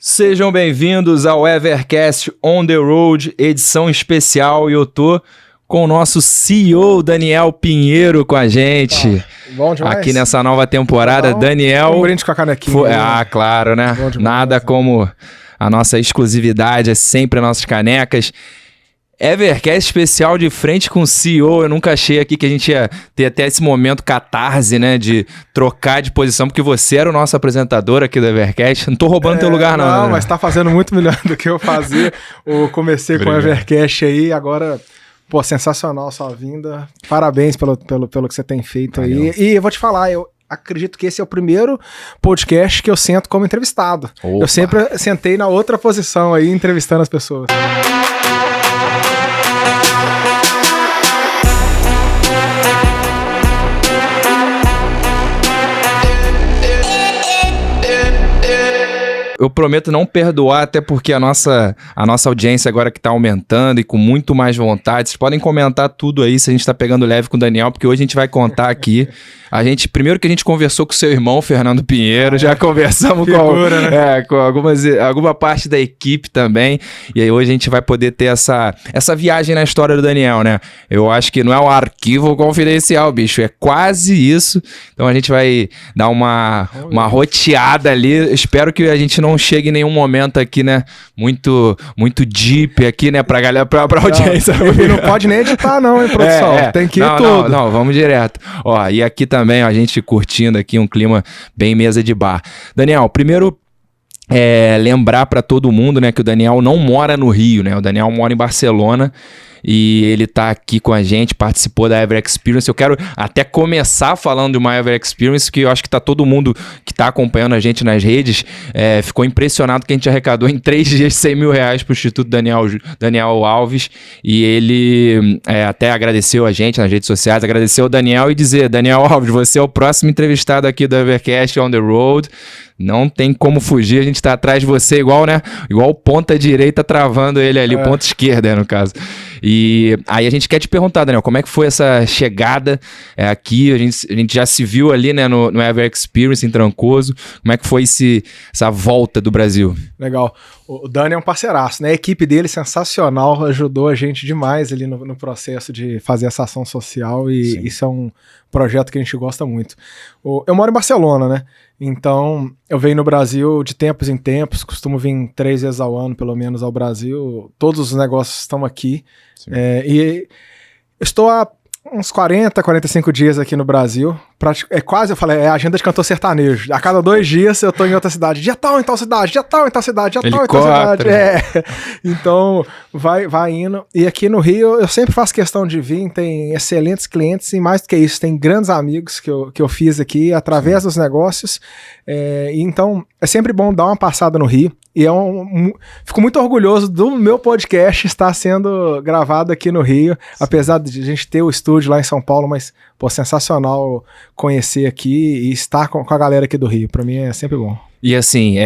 Sejam bem-vindos ao Evercast On The Road, edição especial, e eu tô com o nosso CEO Daniel Pinheiro com a gente. Bom demais. Aqui nessa nova temporada, então, Daniel... Um brinde com a canequinha. claro, né? Nada como a nossa exclusividade, é sempre as nossas canecas. Evercast especial de frente com o CEO. Eu nunca achei aqui que a gente ia ter até esse momento catarse, né? De trocar de posição, porque você era o nosso apresentador aqui do Evercast. Não tô roubando teu lugar, não. Não, mas tá fazendo muito melhor do que eu fazia. Eu comecei com o Evercast aí, agora... Pô, sensacional sua vinda. Parabéns pelo que você tem feito aí. E eu vou te falar, eu acredito que esse é o primeiro podcast que eu sento como entrevistado. Opa. Eu sempre sentei na outra posição aí, entrevistando as pessoas. Eu prometo não perdoar, até porque a nossa audiência agora que tá aumentando e com muito mais vontade. Vocês podem comentar tudo aí se a gente tá pegando leve com o Daniel, porque hoje a gente vai contar aqui. Primeiro que a gente conversou com o seu irmão, Fernando Pinheiro, já conversamos com alguma parte da equipe também. E aí hoje a gente vai poder ter essa viagem na história do Daniel, né? Eu acho que não é um arquivo confidencial, bicho, é quase isso. Então a gente vai dar uma roteada ali. Espero que a gente não chegue em nenhum momento aqui, né? Muito deep aqui, né? Pra galera, pra audiência. Não pode nem editar não, hein, produção? Tem que ir tudo. Não, vamos direto. Ó, e aqui também, ó, a gente curtindo aqui um clima bem mesa de bar. Daniel, primeiro... lembrar pra todo mundo, né, que o Daniel não mora no Rio, né? O Daniel mora em Barcelona e ele tá aqui com a gente, participou da Ever Experience. Eu quero até começar falando de uma Ever Experience, que eu acho que tá todo mundo que tá acompanhando a gente nas redes ficou impressionado que a gente arrecadou em 3 dias R$100 mil pro Instituto Daniel Alves, e ele até agradeceu a gente nas redes sociais, agradeceu o Daniel e dizer: Daniel Alves, você é o próximo entrevistado aqui do Evercast On The Road. Não tem como fugir, a gente tá atrás de você igual ponta direita travando ele ali, ponta esquerda, no caso. E aí a gente quer te perguntar, Daniel, como é que foi essa chegada aqui? A gente já se viu ali, né, no Ever Experience em Trancoso. Como é que foi essa volta do Brasil? Legal. O Dani é um parceiraço, né? A equipe dele sensacional, ajudou a gente demais ali no processo de fazer essa ação social, e sim, isso é um projeto que a gente gosta muito. Eu moro em Barcelona, né? Então, eu venho no Brasil de tempos em tempos, costumo vir 3 vezes ao ano, pelo menos, ao Brasil. Todos os negócios estão aqui. E estou há uns 45 dias aqui no Brasil. É a agenda de cantor sertanejo. A cada 2 dias eu tô em outra cidade. Dia tal em tal cidade, dia tal em tal cidade, dia tal em tal cidade. Então, vai indo. E aqui no Rio, eu sempre faço questão de vir. Tem excelentes clientes e, mais do que isso, tem grandes amigos que eu fiz aqui através dos negócios. Então, é sempre bom dar uma passada no Rio. E fico muito orgulhoso do meu podcast estar sendo gravado aqui no Rio, apesar de a gente ter o estúdio lá em São Paulo, mas, pô, sensacional conhecer aqui e estar com a galera aqui do Rio. Pra mim é sempre bom. E assim,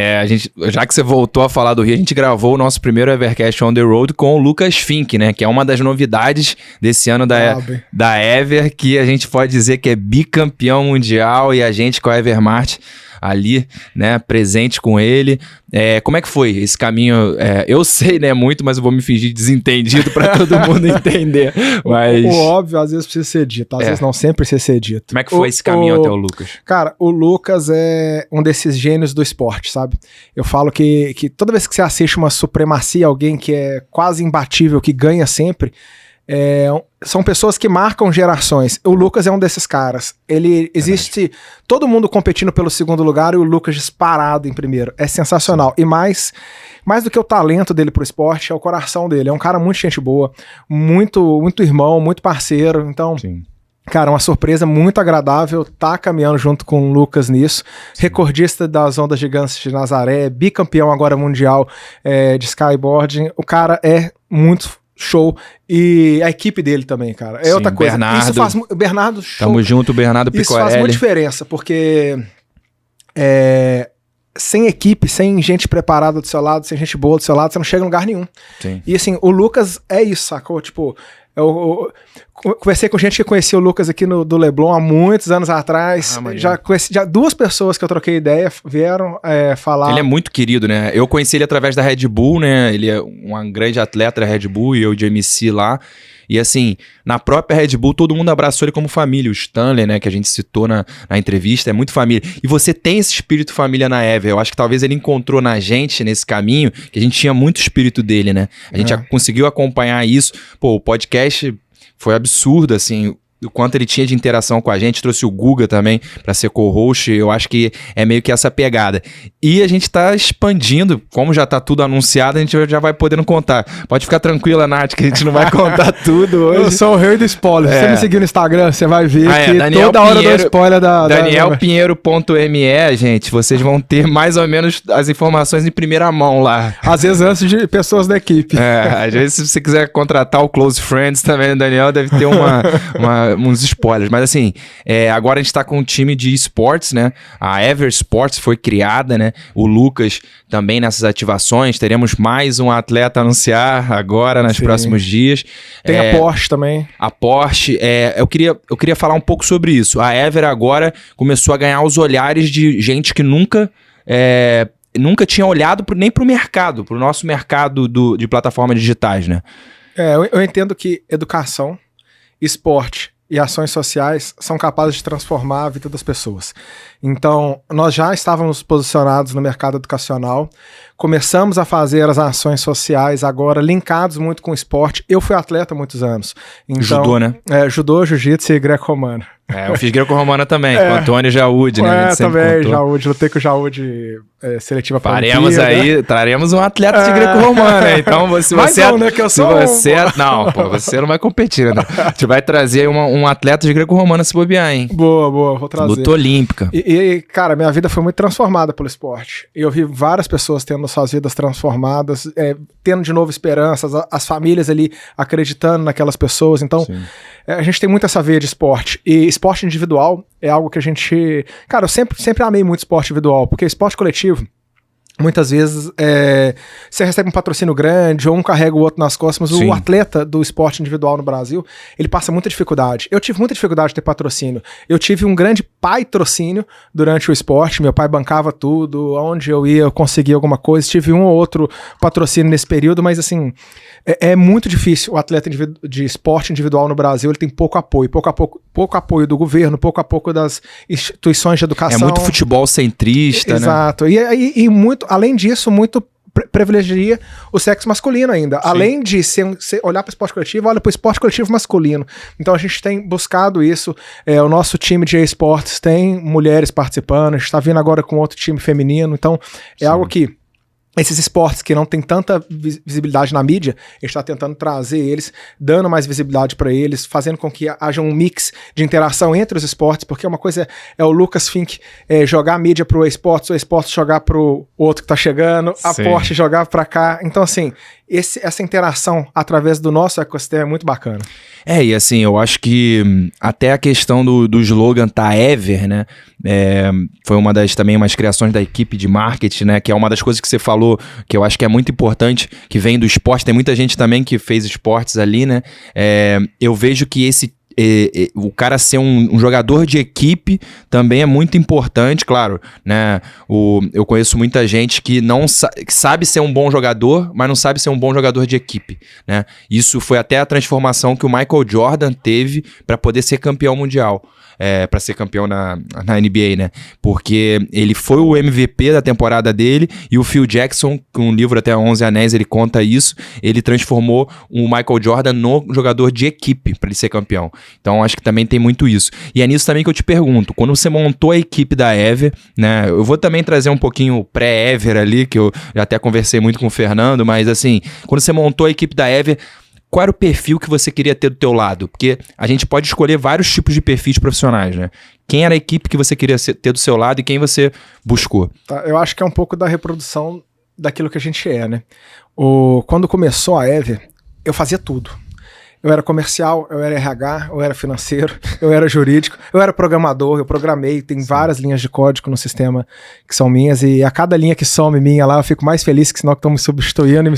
já que você voltou a falar do Rio, a gente gravou o nosso primeiro Evercast On The Road com o Lucas Fink, né? Que é uma das novidades desse ano da Ever, que a gente pode dizer que é bicampeão mundial, e a gente com a Evermart ali, né, presente com ele. Como é que foi esse caminho? Eu sei, né, muito, mas eu vou me fingir desentendido para todo mundo entender. Mas... O óbvio, às vezes precisa ser dito, às vezes não sempre precisa ser dito. Como é que foi esse caminho até o Lucas? Cara, o Lucas é um desses gênios do esporte, sabe? Eu falo que toda vez que você assiste uma supremacia, alguém que é quase imbatível, que ganha sempre, são pessoas que marcam gerações. O Lucas é um desses caras. Existe todo mundo competindo pelo segundo lugar e o Lucas disparado em primeiro. É sensacional. E mais do que o talento dele pro esporte, é o coração dele. É um cara muito gente boa, muito, muito irmão, muito parceiro. Então... Sim. Cara, uma surpresa muito agradável, tá caminhando junto com o Lucas nisso. Sim. Recordista das ondas gigantes de Nazaré, bicampeão agora mundial de skyboarding. O cara é muito show. E a equipe dele também, cara. Sim, outra coisa. Bernardo. Isso faz... Bernardo, show. Tamo junto, Bernardo Picorelli. Isso faz muita diferença, porque... sem equipe, sem gente preparada do seu lado, sem gente boa do seu lado, você não chega em lugar nenhum. Sim. E assim, o Lucas é isso, sacou? Tipo... Eu conversei com gente que conhecia o Lucas aqui do Leblon há muitos anos atrás. Já 2 pessoas que eu troquei ideia vieram falar. Ele é muito querido, né? Eu conheci ele através da Red Bull, né? Ele é um grande atleta da Red Bull e eu de MC lá. E assim, na própria Red Bull, todo mundo abraçou ele como família. O Stanley, né, que a gente citou na entrevista, é muito família. E você tem esse espírito família na Ever. Eu acho que talvez ele encontrou na gente, nesse caminho, que a gente tinha muito espírito dele, né? A gente já conseguiu acompanhar isso. Pô, o podcast foi absurdo, assim, o quanto ele tinha de interação com a gente, trouxe o Guga também para ser co-host, eu acho que é meio que essa pegada. E a gente tá expandindo, como já tá tudo anunciado, a gente já vai podendo contar. Pode ficar tranquila, Nath, que a gente não vai contar tudo hoje. Eu sou o rei do spoiler. Se você me seguir no Instagram, você vai ver que Daniel toda hora Pinheiro, eu dou spoiler da... DanielPinheiro.me, gente, vocês vão ter mais ou menos as informações em primeira mão lá. Às vezes antes de pessoas da equipe. Às vezes se você quiser contratar o Close Friends também, o Daniel deve ter uns spoilers, mas assim, agora a gente tá com um time de esportes, né? A Ever Sports foi criada, né? O Lucas também nessas ativações, teremos mais um atleta a anunciar agora, nos próximos dias. Tem a Porsche também. A Porsche, eu queria falar um pouco sobre isso. A Ever agora começou a ganhar os olhares de gente que nunca tinha olhado nem pro mercado, pro nosso mercado de plataformas digitais, né? Eu entendo que educação, esporte e ações sociais são capazes de transformar a vida das pessoas. Então, nós já estávamos posicionados no mercado educacional, começamos a fazer as ações sociais agora linkados muito com o esporte. Eu fui atleta há muitos anos. Então, judô, né? Judô, jiu-jitsu e greco-romano. Eu fiz greco-romana também, com o Antônio Jaúde, né? Também, Jaúde, lutei com o Jaúde seletiva para Traremos um atleta de greco-romana, então se você... né, que eu sou Não, pô, você não vai competir, né? A gente vai trazer um atleta de greco-romana se bobear, hein? Boa, vou trazer. Luta olímpica. E, cara, minha vida foi muito transformada pelo esporte. Eu vi várias pessoas tendo suas vidas transformadas, tendo de novo esperanças, as famílias ali acreditando naquelas pessoas. Então, a gente tem muito essa veia de esporte. E esporte individual é algo que a gente... Cara, eu sempre amei muito esporte individual, porque esporte coletivo, muitas vezes, você recebe um patrocínio grande, ou um carrega o outro nas costas, mas o atleta do esporte individual no Brasil, ele passa muita dificuldade. Eu tive muita dificuldade de ter patrocínio. Eu tive um grande patrocínio durante o esporte, meu pai bancava tudo, onde eu ia eu conseguia alguma coisa, tive um ou outro patrocínio nesse período, mas assim, é muito difícil o atleta de esporte individual no Brasil, ele tem pouco apoio do governo, pouco apoio das instituições de educação. É muito futebol centrista, Exato. Né? E muito, além disso, muito privilegia o sexo masculino ainda. Sim. Além de olhar para o esporte coletivo, olha para o esporte coletivo masculino. Então a gente tem buscado isso. O nosso time de esportes tem mulheres participando, a gente está vindo agora com outro time feminino. Então algo que esses esportes que não tem tanta visibilidade na mídia, a gente está tentando trazer eles, dando mais visibilidade para eles, fazendo com que haja um mix de interação entre os esportes, porque uma coisa é o Lucas Fink jogar a mídia pro esportes, o esportes jogar pro outro que tá chegando, a Porsche jogar para cá. Então, assim, essa interação através do nosso ecossistema é muito bacana. E assim, eu acho que até a questão do slogan tá Ever, né? Foi uma das também umas criações da equipe de marketing, né? Que é uma das coisas que você falou, que eu acho que é muito importante, que vem do esporte. Tem muita gente também que fez esportes ali, né? Eu vejo que o cara ser um jogador de equipe também é muito importante, claro, né? Eu conheço muita gente que que sabe ser um bom jogador, mas não sabe ser um bom jogador de equipe, né? Isso foi até a transformação que o Michael Jordan teve para poder ser campeão mundial. Para ser campeão na NBA, né? Porque ele foi o MVP da temporada dele e o Phil Jackson, com um livro até 11 Anéis, ele conta isso, ele transformou o Michael Jordan no jogador de equipe para ele ser campeão. Então, acho que também tem muito isso. E é nisso também que eu te pergunto, quando você montou a equipe da Ever, né? Eu vou também trazer um pouquinho pré-Ever ali, que eu já até conversei muito com o Fernando, mas assim, quando você montou a equipe da Ever, qual era o perfil que você queria ter do teu lado? Porque a gente pode escolher vários tipos de perfis profissionais, né? Quem era a equipe que você queria ter do seu lado e quem você buscou? Eu acho que é um pouco da reprodução daquilo que a gente né? Quando começou a Ever, eu fazia tudo. Eu era comercial, eu era RH, eu era financeiro, eu era jurídico, eu era programador, eu programei, tem várias linhas de código no sistema que são minhas, e a cada linha que some minha lá, eu fico mais feliz que senão estão me substituindo e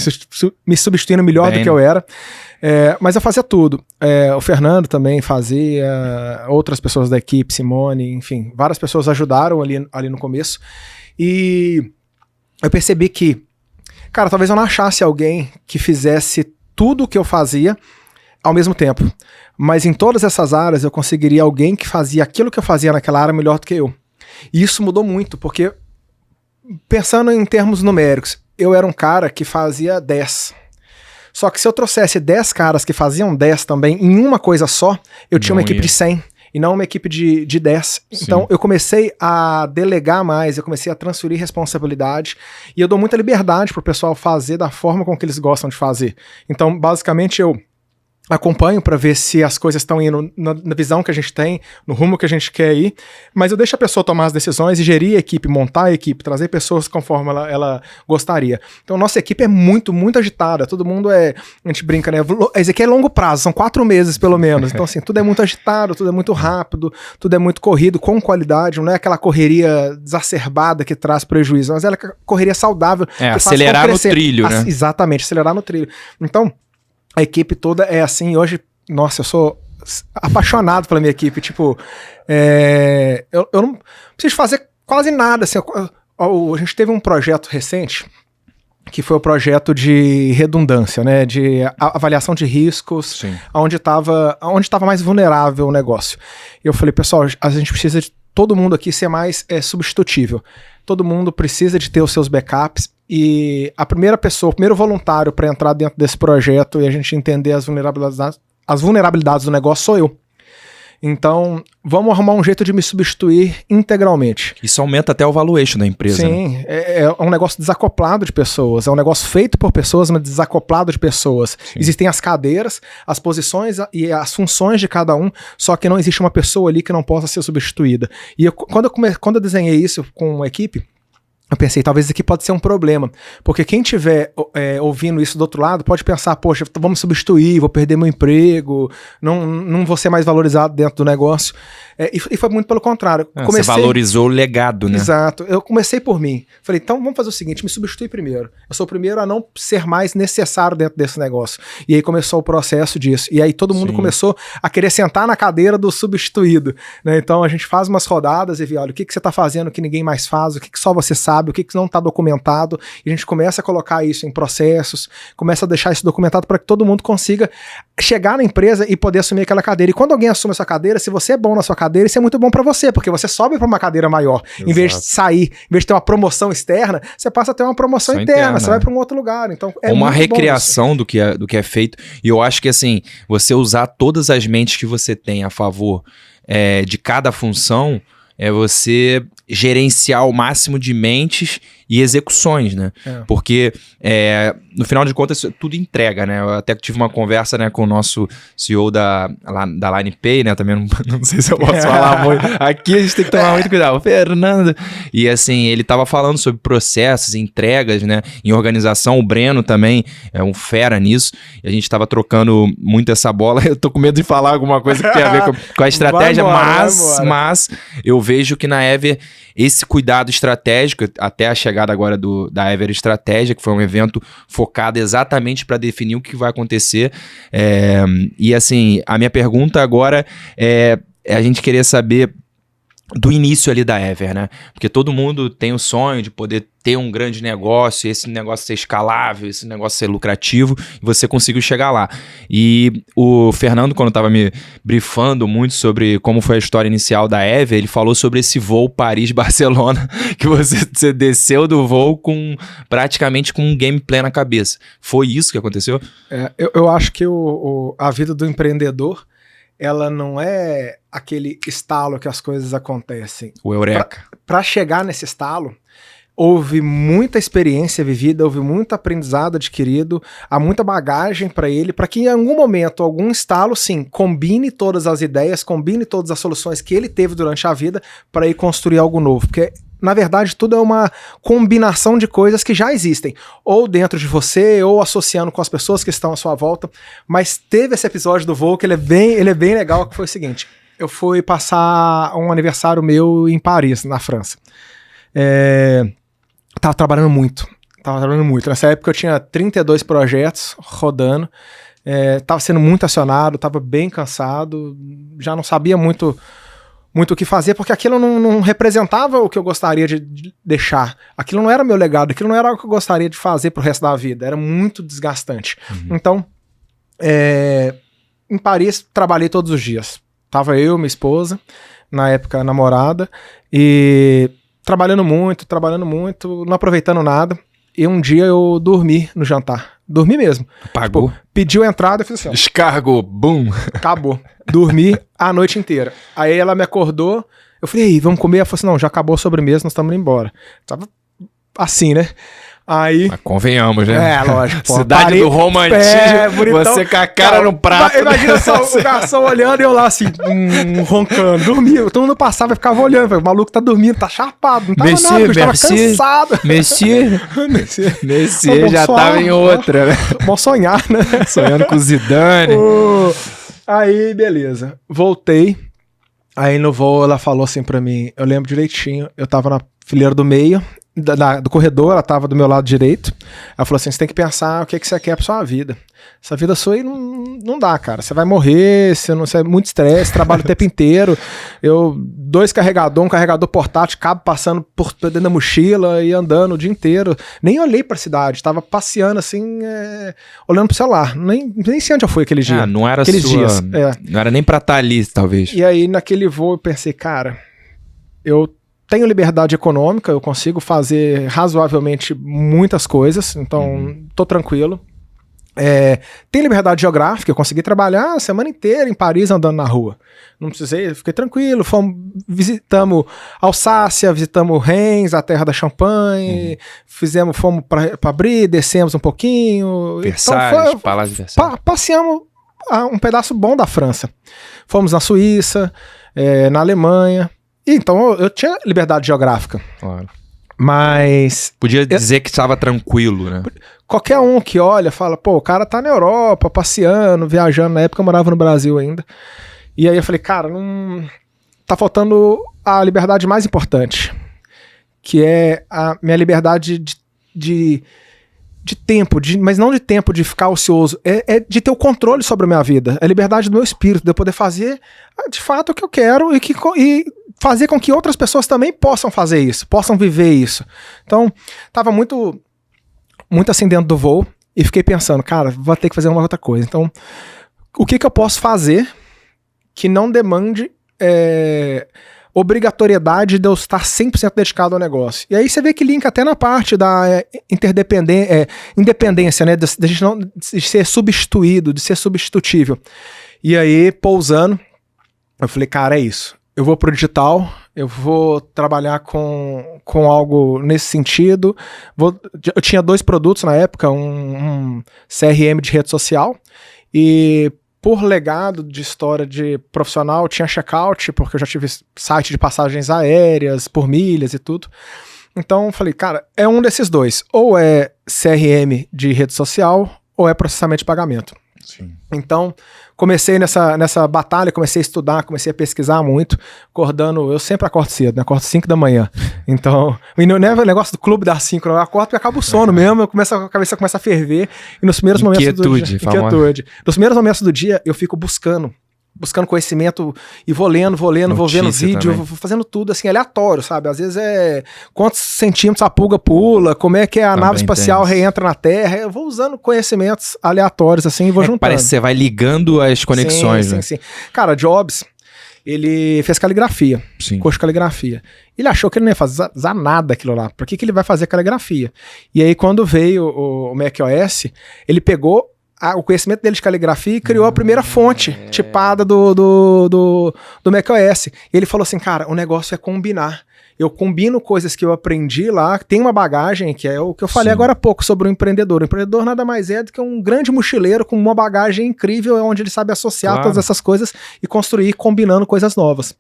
me substituindo melhor do que eu era. Mas eu fazia tudo. O Fernando também fazia, outras pessoas da equipe, Simone, enfim, várias pessoas ajudaram ali no começo. E eu percebi que, cara, talvez eu não achasse alguém que fizesse tudo o que eu fazia ao mesmo tempo. Mas em todas essas áreas eu conseguiria alguém que fazia aquilo que eu fazia naquela área melhor do que eu. E isso mudou muito, porque pensando em termos numéricos, eu era um cara que fazia 10. Só que se eu trouxesse 10 caras que faziam 10 também em uma coisa só, eu tinha uma equipe de 100 e não uma equipe de 10. Sim. Então eu comecei a delegar mais, eu comecei a transferir responsabilidade e eu dou muita liberdade pro pessoal fazer da forma com que eles gostam de fazer. Então basicamente eu acompanho para ver se as coisas estão indo na visão que a gente tem, no rumo que a gente quer ir, mas eu deixo a pessoa tomar as decisões e gerir a equipe, montar a equipe, trazer pessoas conforme ela gostaria. Então nossa equipe é muito, muito agitada, todo mundo a gente brinca, né? Esse aqui é longo prazo, são 4 meses pelo menos, então assim, tudo é muito agitado, tudo é muito rápido, tudo é muito corrido, com qualidade, não é aquela correria exacerbada que traz prejuízo, mas é aquela correria saudável. Que acelerar no trilho, né? Exatamente, acelerar no trilho. Então, a equipe toda é assim, hoje, nossa, eu sou apaixonado pela minha equipe, tipo, eu não preciso fazer quase nada, assim, a gente teve um projeto recente, que foi o projeto de redundância, né, de avaliação de riscos, onde estava mais vulnerável o negócio. E eu falei, pessoal, a gente precisa de todo mundo aqui ser mais substitutível, todo mundo precisa de ter os seus backups. E a primeira pessoa, o primeiro voluntário para entrar dentro desse projeto e a gente entender as vulnerabilidades do negócio sou eu. Então, vamos arrumar um jeito de me substituir integralmente. Isso aumenta até o valuation da empresa. Sim, né? É um negócio desacoplado de pessoas, é um negócio feito por pessoas, mas desacoplado de pessoas. Sim. Existem as cadeiras, as posições e as funções de cada um, só que não existe uma pessoa ali que não possa ser substituída. E quando eu desenhei isso com a equipe, eu pensei, talvez isso aqui pode ser um problema, porque quem estiver ouvindo isso do outro lado pode pensar, poxa, vamos substituir, vou perder meu emprego, não vou ser mais valorizado dentro do negócio. E foi muito pelo contrário. Você valorizou o legado, né? Exato. Eu comecei por mim. Falei, então vamos fazer o seguinte, me substitui primeiro. Eu sou o primeiro a não ser mais necessário dentro desse negócio. E aí começou o processo disso. E aí todo mundo começou a querer sentar na cadeira do substituído, né? Então a gente faz umas rodadas e vê, olha, o que você está fazendo que ninguém mais faz, o que só você sabe, o que não está documentado. E a gente começa a colocar isso em processos, começa a deixar isso documentado para que todo mundo consiga chegar na empresa e poder assumir aquela cadeira. E quando alguém assume essa cadeira, se você é bom na sua cadeira, isso é muito bom pra você, porque você sobe pra uma cadeira maior. Exato. Em vez de sair, em vez de ter uma promoção externa, você passa a ter uma promoção interna, você vai pra um outro lugar. Então, uma recriação do que é feito. E eu acho que, assim, você usar todas as mentes que você tem a favor de cada função, é você gerenciar o máximo de mentes e execuções, né? Porque, no final de contas, tudo entrega, né? Eu até tive uma conversa, né, com o nosso CEO da LinePay, né? Também não sei se eu posso falar muito. Aqui a gente tem que tomar muito cuidado. O Fernando. E, assim, ele tava falando sobre processos, entregas, né? Em organização. O Breno também é um fera nisso. E a gente tava trocando muito essa bola. Eu tô com medo de falar alguma coisa que tem a ver com a estratégia, mas eu vejo que na Ever esse cuidado estratégico, até a chegada agora da Ever Estratégia, que foi um evento focado exatamente para definir o que vai acontecer. E assim, a minha pergunta agora é a gente querer saber do início ali da Ever, né? Porque todo mundo tem o sonho de poder ter um grande negócio, esse negócio ser escalável, esse negócio ser lucrativo, e você conseguiu chegar lá. E o Fernando, quando estava me brifando muito sobre como foi a história inicial da Ever, ele falou sobre esse voo Paris-Barcelona, que você desceu do voo praticamente com um gameplay na cabeça. Foi isso que aconteceu? Eu acho que a vida do empreendedor, ela não é aquele estalo que as coisas acontecem. O eureka. Para chegar nesse estalo, houve muita experiência vivida, houve muito aprendizado adquirido, há muita bagagem para ele, para que em algum momento, algum estalo, sim, combine todas as ideias, combine todas as soluções que ele teve durante a vida para ir construir algo novo. Porque na verdade, tudo é uma combinação de coisas que já existem, ou dentro de você, ou associando com as pessoas que estão à sua volta. Mas teve esse episódio do voo que ele é bem legal, que foi o seguinte: eu fui passar um aniversário meu em Paris, na França. Tava trabalhando muito. Nessa época eu tinha 32 projetos rodando. Tava sendo muito acionado, tava bem cansado, já não sabia muito o que fazer, porque aquilo não representava o que eu gostaria de deixar. Aquilo não era meu legado, aquilo não era o que eu gostaria de fazer pro resto da vida. Era muito desgastante. Então, em Paris, trabalhei todos os dias. Tava eu, minha esposa, na época namorada, e trabalhando muito, não aproveitando nada. E um dia eu dormi no jantar. Dormi mesmo. Apagou? Tipo, pediu entrada, eu fiz assim, ó. Descargou, bum. Acabou. Dormi a noite inteira. Aí ela me acordou, eu falei, ei, vamos comer? Ela falou assim, não, já acabou a sobremesa, nós estamos indo embora. Tava assim, né? Aí... Mas convenhamos, né? Lógico. Pô, Cidade do romantismo, bonitão. Você com a cara no prato. Imagina só o garçom olhando e eu lá assim, roncando. Dormia, todo mundo passava e ficava olhando. Falei, o maluco tá dormindo, tá chapado. Não tava nada, eu tava cansado. Messier já tava em outra, né? Bom sonhar, né? Sonhando com o Zidane. Aí, beleza. Voltei. Aí no voo ela falou assim pra mim, eu lembro direitinho, eu tava na fileira do meio, do corredor, ela tava do meu lado direito. Ela falou assim, você tem que pensar o que você quer pra sua vida. Essa vida sua aí não dá, cara. Você vai morrer, você é muito estresse, trabalho o tempo inteiro. 2 carregadores, um carregador portátil, cabo passando por dentro da mochila e andando o dia inteiro. Nem olhei pra cidade, tava passeando assim, olhando pro celular. Nem sei onde eu fui aquele dia. Não era aqueles dias. Não era nem pra estar ali, talvez. E aí, naquele voo, eu pensei, cara, eu tenho liberdade econômica, eu consigo fazer razoavelmente muitas coisas, então tô tranquilo. Tem liberdade geográfica, eu consegui trabalhar a semana inteira em Paris andando na rua. Não precisei, fiquei tranquilo. Visitamos Alsácia, visitamos Reims, a terra da Champanhe, fomos para Brie, descemos um pouquinho. Versalhes, Palácio de Versalhes. Passeamos um pedaço bom da França. Fomos na Suíça, na Alemanha. Então eu tinha liberdade geográfica. Claro. Mas... Podia dizer que estava tranquilo, né? Qualquer um que olha fala, pô, o cara tá na Europa, passeando, viajando. Na época eu morava no Brasil ainda. E aí eu falei, cara, tá faltando a liberdade mais importante, que é a minha liberdade de tempo, mas não de tempo de ficar ocioso, é de ter o controle sobre a minha vida, é a liberdade do meu espírito, de eu poder fazer de fato o que eu quero e fazer com que outras pessoas também possam fazer isso, possam viver isso. Então, tava muito assim dentro do voo e fiquei pensando, cara, vou ter que fazer uma outra coisa. Então, o que eu posso fazer que não demande obrigatoriedade de eu estar 100% dedicado ao negócio? E aí você vê que linka até na parte da independência, né? De ser substituído, de ser substitutível. E aí, pousando, eu falei, cara, é isso. Eu vou pro digital, eu vou trabalhar com algo nesse sentido. Eu tinha 2 produtos na época, um CRM de rede social e por legado de história de profissional, tinha checkout, porque eu já tive site de passagens aéreas, por milhas e tudo. Então eu falei, cara, é um desses 2. Ou é CRM de rede social, ou é processamento de pagamento. Sim. Então, comecei nessa batalha, comecei a estudar, comecei a pesquisar muito, acordando, eu sempre acordo cedo, né? Acordo 5 da manhã. Então, não é o negócio do clube das 5, eu acordo porque acaba o sono mesmo, a cabeça começa a ferver, e nos primeiros momentos do dia... Inquietude. Nos primeiros momentos do dia, eu fico buscando conhecimento e vou vendo vídeo, vou fazendo tudo assim, aleatório, sabe? Às vezes quantos centímetros a pulga pula, como é que a nave espacial reentra na Terra. Eu vou usando conhecimentos aleatórios assim e vou juntando. Parece que você vai ligando as conexões, sim, né? Sim. Cara, Jobs, ele fez caligrafia, curso de caligrafia. Ele achou que ele não ia fazer nada aquilo lá. Por que ele vai fazer caligrafia? E aí quando veio o macOS, ele pegou o conhecimento dele de caligrafia e criou a primeira fonte tipada do macOS. E ele falou assim, cara, o negócio é combinar. Eu combino coisas que eu aprendi lá, tem uma bagagem, que é o que eu falei agora há pouco sobre o empreendedor. O empreendedor nada mais é do que um grande mochileiro com uma bagagem incrível, onde ele sabe associar todas essas coisas e construir combinando coisas novas.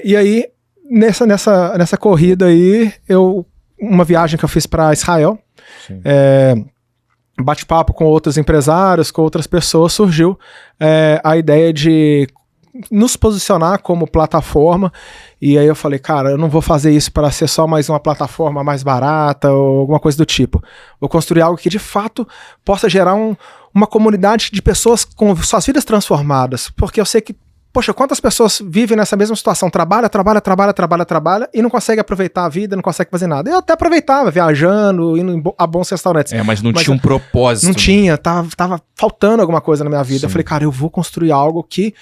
E aí, nessa corrida aí, uma viagem que eu fiz para Israel, bate-papo com outros empresários, com outras pessoas, surgiu a ideia de nos posicionar como plataforma, e aí eu falei, cara, eu não vou fazer isso para ser só mais uma plataforma mais barata ou alguma coisa do tipo. Vou construir algo que de fato possa gerar uma comunidade de pessoas com suas vidas transformadas, porque eu sei que, poxa, quantas pessoas vivem nessa mesma situação, trabalha e não consegue aproveitar a vida, não consegue fazer nada. Eu até aproveitava, viajando, indo a bons restaurantes. Mas não tinha um propósito. Não tinha, tava faltando alguma coisa na minha vida. Sim. Eu falei, cara, eu vou construir algo que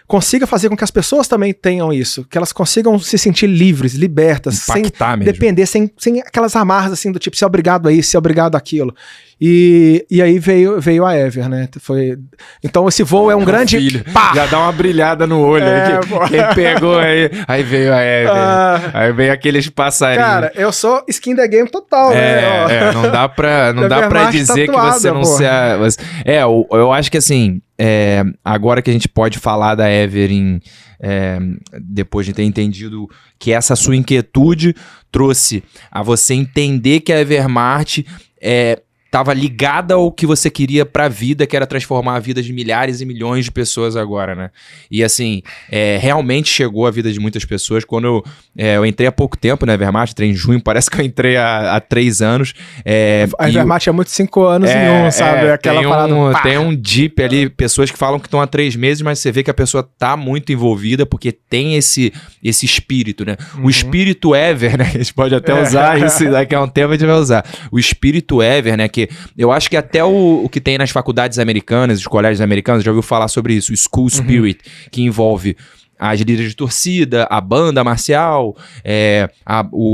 consiga fazer com que as pessoas também tenham isso, que elas consigam se sentir livres, libertas, impactar sem mesmo. Depender, sem aquelas amarras assim do tipo, ser obrigado a isso, ser obrigado àquilo. E aí veio a Ever, né? Então esse voo é um grande... Filho, já dá uma brilhada no olho aí, quem pegou aí veio a Ever, aí veio aqueles passarinhos. Cara, eu sou skin the game total, né? Não dá pra dizer tatuada, que você não se... Eu acho que assim, agora que a gente pode falar da Ever depois de ter entendido que essa sua inquietude trouxe a você entender que a Evermart estava ligada ao que você queria pra vida, que era transformar a vida de milhares e milhões de pessoas agora, né? E assim, realmente chegou a vida de muitas pessoas. Quando eu entrei há pouco tempo na Evermart, entrei em junho, parece que eu entrei há 3 anos. A Evermart é muito 5 anos em sabe? Aquela parada... Tem um dip ali, pessoas que falam que estão há 3 meses, mas você vê que a pessoa tá muito envolvida, porque tem esse espírito, né? O espírito Ever, né? A gente pode até usar isso, daqui a um tempo a gente vai usar. O espírito Ever, né? Que eu acho que até o que tem nas faculdades americanas, os colégios americanos, já ouviu falar sobre isso, o School Spirit, que envolve as líderes de torcida, a banda marcial,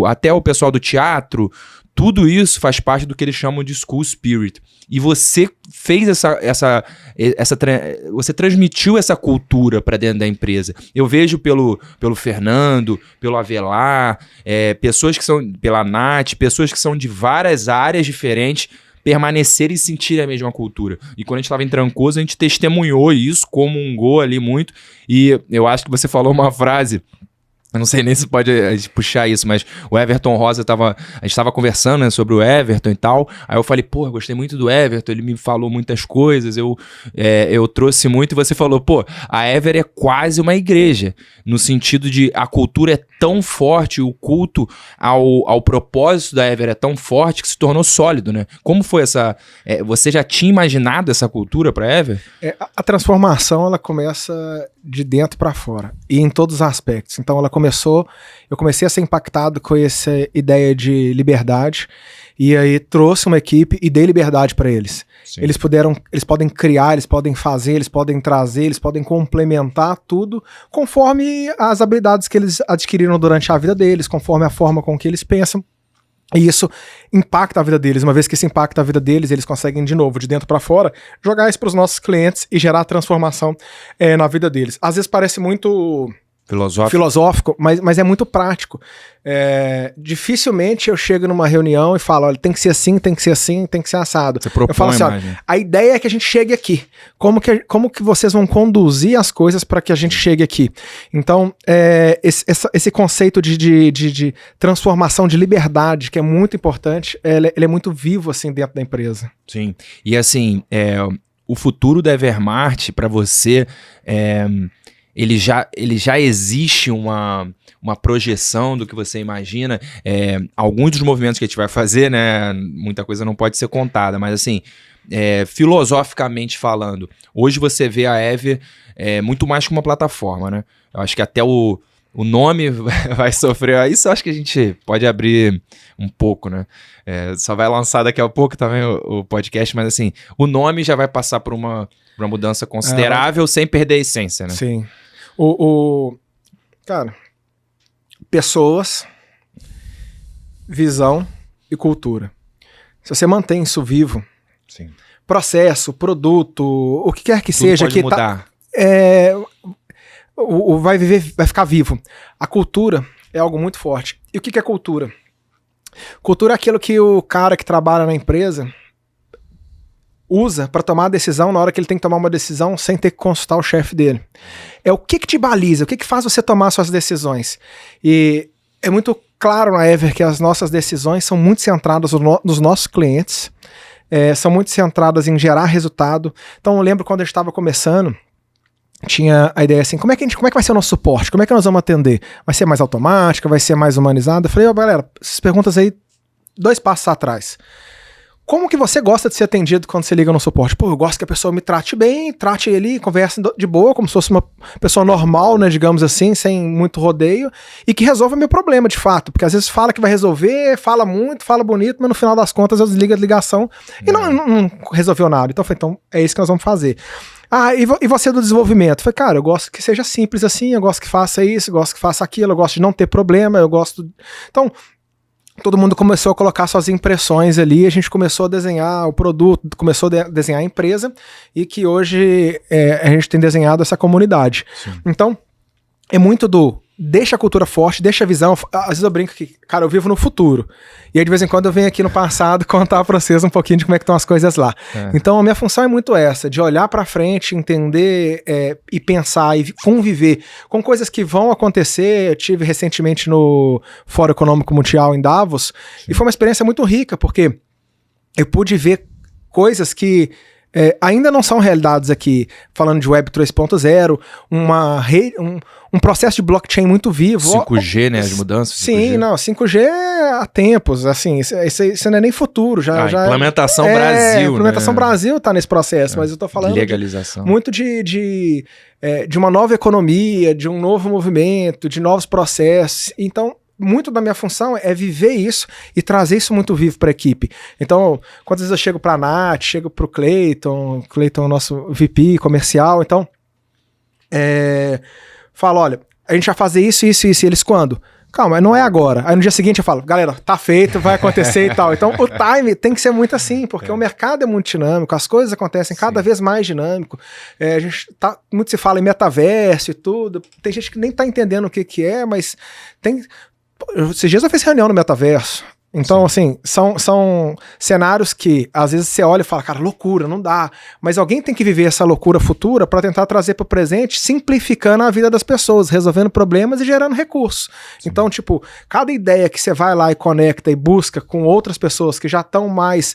até o pessoal do teatro. Tudo isso faz parte do que eles chamam de School Spirit. E você fez você transmitiu essa cultura para dentro da empresa. Eu vejo pelo Fernando, pelo Avelar, pessoas que são, pela Nath, pessoas que são de várias áreas diferentes, permanecer e sentir a mesma cultura. E quando a gente estava em Trancoso, a gente testemunhou isso, comungou ali muito. E eu acho que você falou uma frase... Eu não sei nem se pode puxar isso, mas o Everton Rosa a gente tava conversando, né, sobre o Everton e tal. Aí eu falei, eu gostei muito do Everton, ele me falou muitas coisas, eu trouxe muito, e você falou, a Ever é quase uma igreja, no sentido de a cultura é tão forte, o culto ao propósito da Ever é tão forte que se tornou sólido, né? Como foi você já tinha imaginado essa cultura pra Ever? A transformação, ela começa de dentro para fora, e em todos os aspectos. Então eu comecei a ser impactado com essa ideia de liberdade, e aí trouxe uma equipe e dei liberdade para eles. Sim. Eles podem criar, eles podem fazer, eles podem trazer, eles podem complementar tudo conforme as habilidades que eles adquiriram durante a vida deles, conforme a forma com que eles pensam. E isso impacta a vida deles. Uma vez que isso impacta a vida deles, eles conseguem, de novo, de dentro para fora, jogar isso para os nossos clientes e gerar transformação na vida deles. Às vezes parece muito filosófico, mas é muito prático. Dificilmente eu chego numa reunião e falo, olha, tem que ser assim, tem que ser assim, tem que ser assado. Você propõe, eu falo assim, olha, a ideia é que a gente chegue aqui. Como que vocês vão conduzir as coisas para que a gente chegue aqui? Então, esse conceito de transformação, de liberdade, que é muito importante, ele é muito vivo assim dentro da empresa. Sim. E assim, o futuro da Evermart, para você... Ele já existe uma projeção do que você imagina. Alguns dos movimentos que a gente vai fazer, né? Muita coisa não pode ser contada, mas assim, filosoficamente falando, hoje você vê a Ever muito mais que uma plataforma, né? Eu acho que até o nome vai sofrer. Isso eu acho que a gente pode abrir um pouco, né? Só vai lançar daqui a pouco também o podcast, mas assim, o nome já vai passar por uma mudança considerável sem perder a essência, né? Sim. Cara, pessoas, visão e cultura. Se você mantém isso vivo, sim, processo, produto, o que quer que tudo seja, pode que mudar. Vai ficar vivo. A cultura é algo muito forte. E o que é cultura? Cultura é aquilo que o cara que trabalha na empresa usa para tomar a decisão na hora que ele tem que tomar uma decisão sem ter que consultar o chefe dele. É o que te baliza, o que faz você tomar suas decisões. E é muito claro na Ever que as nossas decisões são muito centradas nos nossos clientes, são muito centradas em gerar resultado. Então eu lembro quando eu estava começando, tinha a ideia assim, como é que vai ser o nosso suporte? Como é que nós vamos atender? Vai ser mais automática? Vai ser mais humanizada? Eu falei, galera, essas perguntas aí, 2 passos atrás. Como que você gosta de ser atendido quando você liga no suporte? Pô, eu gosto que a pessoa me trate bem, trate ele, converse de boa, como se fosse uma pessoa normal, né, digamos assim, sem muito rodeio, e que resolva meu problema, de fato. Porque às vezes fala que vai resolver, fala muito, fala bonito, mas no final das contas eu desligo a ligação e não resolveu nada. Então eu falei, então é isso que nós vamos fazer. E você do desenvolvimento? Eu falei, cara, eu gosto que seja simples assim, eu gosto que faça isso, eu gosto que faça aquilo, eu gosto de não ter problema, eu gosto... Então... todo mundo começou a colocar suas impressões ali, a gente começou a desenhar o produto, começou a desenhar a empresa, e que hoje a gente tem desenhado essa comunidade. Sim. Então, é muito deixa a cultura forte, deixa a visão. Às vezes eu brinco que, cara, eu vivo no futuro. E aí de vez em quando eu venho aqui no passado contar pra vocês um pouquinho de como é que estão as coisas lá. Então a minha função é muito essa, de olhar pra frente, entender e pensar e conviver com coisas que vão acontecer. Eu tive recentemente no Fórum Econômico Mundial em Davos. Sim. E foi uma experiência muito rica, porque eu pude ver coisas que ainda não são realidades aqui, falando de Web 3.0, um processo de blockchain muito vivo. 5G, né, as mudanças. Sim, 5G. Não, 5G há tempos, assim, isso não é nem futuro. Implementação Brasil, implementação Brasil tá nesse processo, mas eu tô falando legalização. Muito de uma nova economia, de um novo movimento, de novos processos. Então, muito da minha função é viver isso e trazer isso muito vivo para a equipe. Então, quantas vezes eu chego para a Nath, chego para o Cleiton é o nosso VP comercial, então falo, olha, a gente vai fazer isso, e eles quando? Calma, não é agora. Aí no dia seguinte eu falo, galera, tá feito, vai acontecer e tal. Então o time tem que ser muito assim, porque o mercado é muito dinâmico, as coisas acontecem cada vez mais dinâmico. A gente muito se fala em metaverso e tudo, tem gente que nem tá entendendo o que é, mas tem... Esses dias eu fiz reunião no metaverso. Então, assim, são cenários que às vezes você olha e fala, cara, loucura, não dá. Mas alguém tem que viver essa loucura futura para tentar trazer para o presente, simplificando a vida das pessoas, resolvendo problemas e gerando recursos. Sim. Então, tipo, cada ideia que você vai lá e conecta e busca com outras pessoas que já estão mais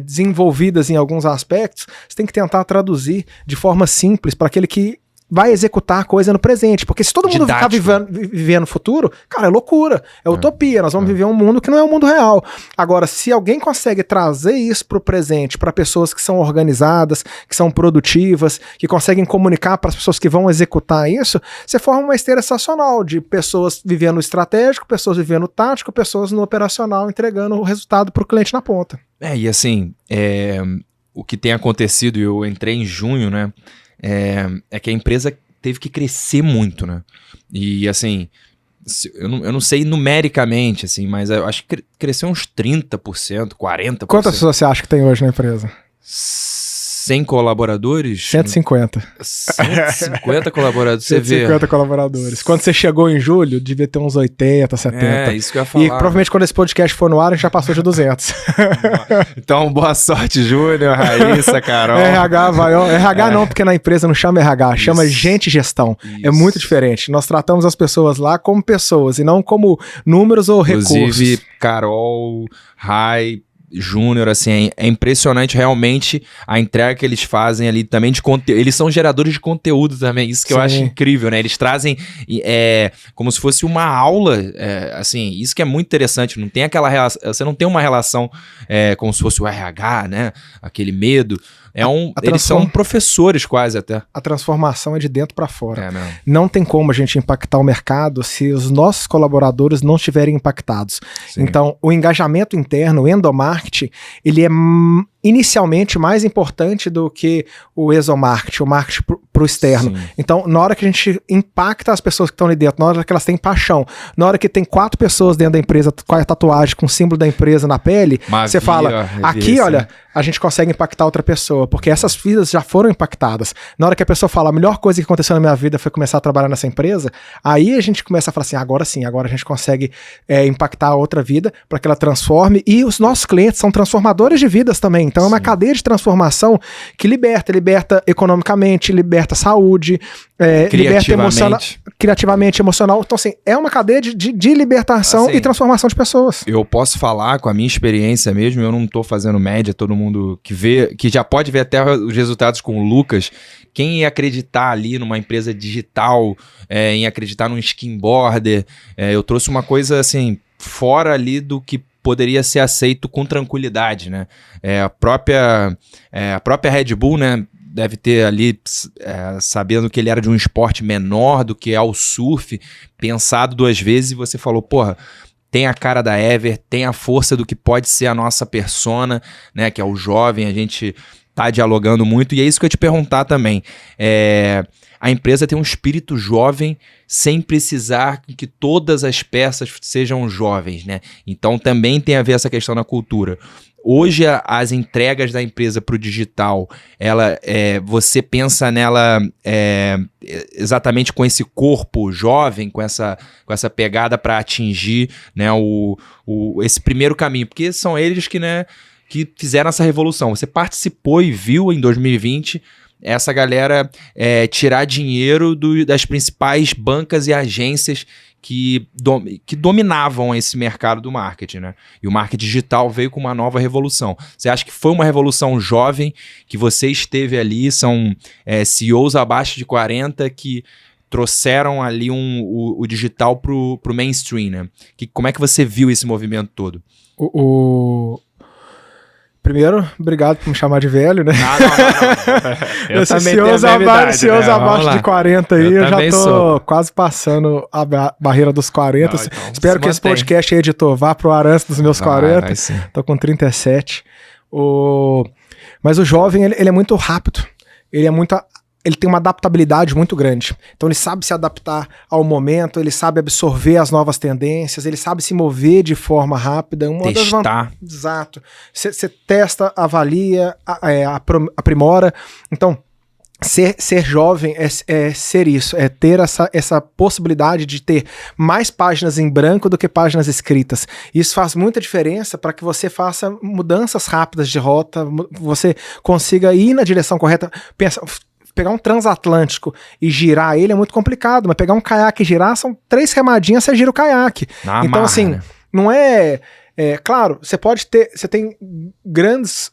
desenvolvidas em alguns aspectos, você tem que tentar traduzir de forma simples para aquele que vai executar a coisa no presente, porque se todo mundo ficar vivendo no futuro, cara, é loucura, é utopia, nós vamos viver um mundo que não é um mundo real. Agora, se alguém consegue trazer isso pro presente, para pessoas que são organizadas, que são produtivas, que conseguem comunicar para as pessoas que vão executar isso, você forma uma esteira sensacional de pessoas vivendo no estratégico, pessoas vivendo no tático, pessoas no operacional, entregando o resultado pro cliente na ponta. E assim, o que tem acontecido, eu entrei em junho, né, é que a empresa teve que crescer muito, né? E assim, eu não sei numericamente, assim, mas eu acho que cresceu uns 30%, 40%. Quantas pessoas você acha que tem hoje na empresa? 100 colaboradores? 150. 150 colaboradores, você vê. 150 colaboradores. Quando você chegou em julho, devia ter uns 80, 70. Isso que eu ia falar. E provavelmente quando esse podcast for no ar, a gente já passou de 200. Então, boa sorte, Júnior, Raíssa, Carol. RH vai, RH não, porque na empresa não chama RH, chama gente gestão. Isso. É muito diferente. Nós tratamos as pessoas lá como pessoas e não como números ou recursos. Inclusive, Carol, Rai, Júnior, assim, é impressionante realmente a entrega que eles fazem ali também de conteúdo. Eles são geradores de conteúdo também, isso que eu acho incrível, né? Eles trazem como se fosse uma aula, assim, isso que é muito interessante. Não tem aquela relação, você não tem uma relação como se fosse o RH, né? Aquele medo. Eles são professores quase até. A transformação é de dentro para fora. Não tem como a gente impactar o mercado se os nossos colaboradores não estiverem impactados. Sim. Então, o engajamento interno, o endomarketing, ele é inicialmente mais importante do que o exomarketing, o marketing para o externo. Sim. Então, na hora que a gente impacta as pessoas que estão ali dentro, na hora que elas têm paixão, na hora que tem 4 pessoas dentro da empresa com a tatuagem, com o símbolo da empresa na pele, você fala, aqui, olha, a gente consegue impactar outra pessoa, porque essas vidas já foram impactadas. Na hora que a pessoa fala, a melhor coisa que aconteceu na minha vida foi começar a trabalhar nessa empresa, aí a gente começa a falar assim, agora a gente consegue impactar a outra vida para que ela transforme, e os nossos clientes são transformadores de vidas também. Então é uma cadeia de transformação que liberta economicamente, liberta saúde, liberta criativamente, emocional. Então, assim, é uma cadeia de libertação e transformação de pessoas. Eu posso falar com a minha experiência mesmo, eu não tô fazendo média, todo mundo que vê, que já pode ver até os resultados com o Lucas. Quem ia acreditar ali numa empresa digital, em acreditar num skimboarder, eu trouxe uma coisa assim, fora ali do que poderia ser aceito com tranquilidade, né? A própria Red Bull, né, deve ter ali, sabendo que ele era de um esporte menor do que é o surf, pensado 2 vezes e você falou, porra, tem a cara da Ever, tem a força do que pode ser a nossa persona, né, que é o jovem, a gente tá dialogando muito, e é isso que eu ia te perguntar também. A empresa tem um espírito jovem sem precisar que todas as peças sejam jovens, né? Então também tem a ver essa questão na cultura. Hoje as entregas da empresa para o digital, você pensa nela exatamente com esse corpo jovem, com essa pegada para atingir, né, esse primeiro caminho, porque são eles que, né, que fizeram essa revolução. Você participou e viu em 2020 essa galera tirar dinheiro das principais bancas e agências que dominavam esse mercado do marketing, né? E o marketing digital veio com uma nova revolução. Você acha que foi uma revolução jovem, que você esteve ali, são CEOs abaixo de 40 que trouxeram ali o digital pro mainstream, né? Como é que você viu esse movimento todo? Primeiro, obrigado por me chamar de velho, né? Não. Eu também tenho CEOs abaixo de 40 aí, eu já tô quase passando a barreira dos 40. Então, espero que esse podcast aí, editor, vá pro ar antes dos meus 40. Tô com 37. Mas o jovem, ele é muito rápido. Ele tem uma adaptabilidade muito grande. Então ele sabe se adaptar ao momento, ele sabe absorver as novas tendências, ele sabe se mover de forma rápida. Testar. Exato. Você testa, avalia, aprimora. Então, ser jovem é ser isso, é ter essa possibilidade de ter mais páginas em branco do que páginas escritas. Isso faz muita diferença para que você faça mudanças rápidas de rota, você consiga ir na direção correta. Pegar um transatlântico e girar ele é muito complicado, mas pegar um caiaque e girar são 3 remadinhas, você gira o caiaque. Então, assim, né? Não claro, você tem grandes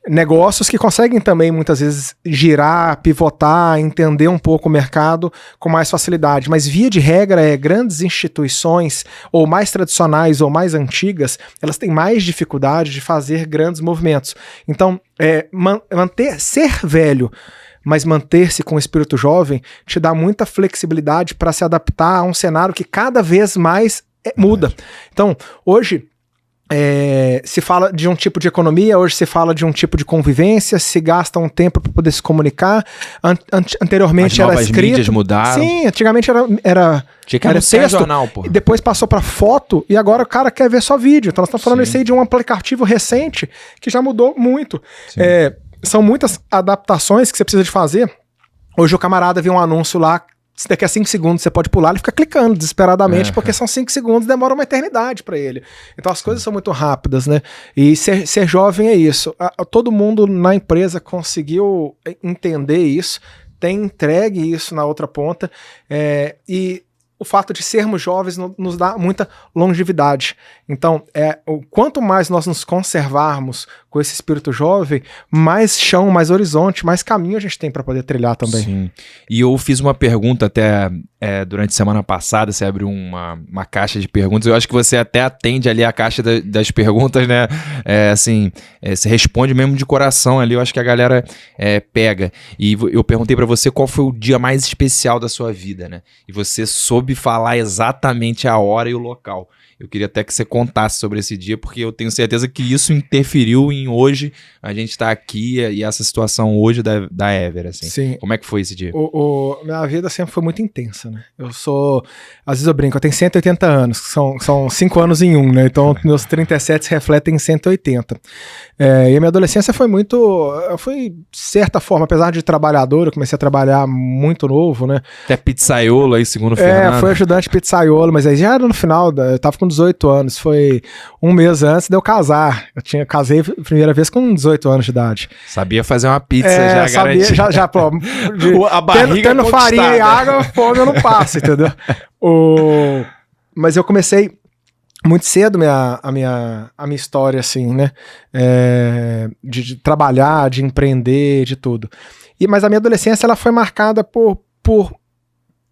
negócios que conseguem também muitas vezes girar, pivotar, entender um pouco o mercado com mais facilidade, mas via de regra grandes instituições ou mais tradicionais ou mais antigas, elas têm mais dificuldade de fazer grandes movimentos. Então, ser velho, mas manter-se com o espírito jovem te dá muita flexibilidade para se adaptar a um cenário que cada vez mais muda. Então, hoje se fala de um tipo de economia, hoje se fala de um tipo de convivência, se gasta um tempo para poder se comunicar. Anteriormente era escrito. As mídias mudaram. Sim, antigamente era tinha que anunciar texto, jornal, pô. Depois passou para foto e agora o cara quer ver só vídeo. Então nós estamos falando isso aí de um aplicativo recente que já mudou muito. São muitas adaptações que você precisa de fazer. Hoje o camarada viu um anúncio lá, se daqui a 5 segundos você pode pular, ele fica clicando desesperadamente, porque são 5 segundos, demora uma eternidade para ele. Então as coisas são muito rápidas, né? E ser jovem é isso. Todo mundo na empresa conseguiu entender isso, tem entregue isso na outra ponta, e o fato de sermos jovens nos dá muita longevidade. Então, quanto mais nós nos conservarmos com esse espírito jovem, mais chão, mais horizonte, mais caminho a gente tem para poder trilhar também. Sim. E eu fiz uma pergunta até durante a semana passada, você abriu uma caixa de perguntas, eu acho que você até atende ali a caixa das perguntas, né? Você responde mesmo de coração ali, eu acho que a galera pega. E eu perguntei para você qual foi o dia mais especial da sua vida, né? E você soube falar exatamente a hora e o local. Eu queria até que você contasse sobre esse dia, porque eu tenho certeza que isso interferiu em hoje a gente estar aqui e essa situação hoje da Ever, assim. Sim. Como é que foi esse dia? Minha vida sempre foi muito intensa, né? Às vezes eu brinco, eu tenho 180 anos, que são 5 anos em um, né? Então meus 37 se refletem em 180. E a minha adolescência foi de certa forma, apesar de trabalhador, eu comecei a trabalhar muito novo, né? Até pizzaiolo aí, segundo o Fernando. Foi ajudante pizzaiolo, mas aí já era no final, eu tava com 18 anos, foi um mês antes de eu casar. Casei a primeira vez com 18 anos de idade. Sabia fazer uma pizza já garantia. Já, pô, a barriga tendo farinha e água, fome eu não passo, entendeu? Mas eu comecei muito cedo a minha história, assim, né? De trabalhar, de empreender, de tudo. Mas a minha adolescência ela foi marcada por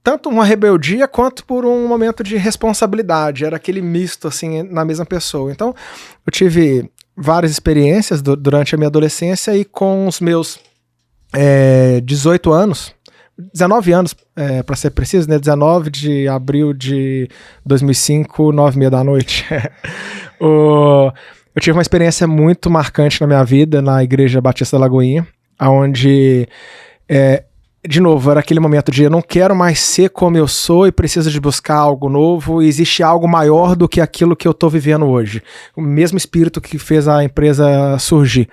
tanto uma rebeldia quanto por um momento de responsabilidade. Era aquele misto, assim, na mesma pessoa. Então, eu tive várias experiências durante a minha adolescência e com os meus 18 anos, 19 anos, para ser preciso, né? 19 de abril de 2005, 9h30 da noite. Eu tive uma experiência muito marcante na minha vida na Igreja Batista da Lagoinha, onde... de novo, era aquele momento de eu não quero mais ser como eu sou e preciso de buscar algo novo, e existe algo maior do que aquilo que eu tô vivendo hoje. O mesmo espírito que fez a empresa surgir.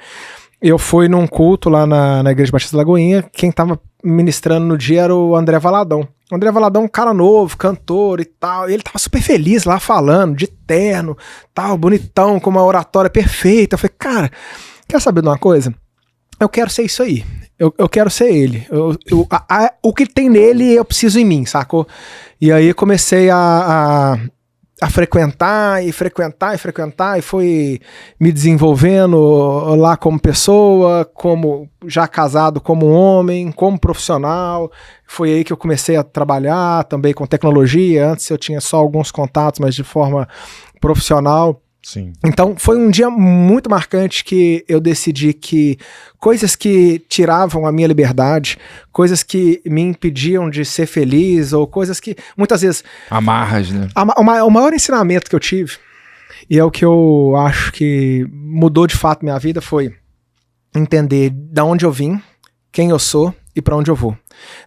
Eu fui num culto lá na Igreja Batista da Lagoinha, quem tava ministrando no dia era o André Valadão. O André Valadão é um cara novo, cantor e tal, e ele tava super feliz lá falando, de terno, tal, bonitão, com uma oratória perfeita. Eu falei, cara, quer saber de uma coisa? Eu quero ser isso aí. Eu quero ser ele. O que tem nele eu preciso em mim, sacou? E aí comecei a frequentar e fui me desenvolvendo lá como pessoa, como já casado como homem, como profissional. Foi aí que eu comecei a trabalhar também com tecnologia. Antes eu tinha só alguns contatos, mas de forma profissional. Sim. Então foi um dia muito marcante que eu decidi que coisas que tiravam a minha liberdade, coisas que me impediam de ser feliz, ou coisas que muitas vezes... Amarras, né? O maior ensinamento que eu tive, e é o que eu acho que mudou de fato minha vida, foi entender de onde eu vim, quem eu sou e para onde eu vou.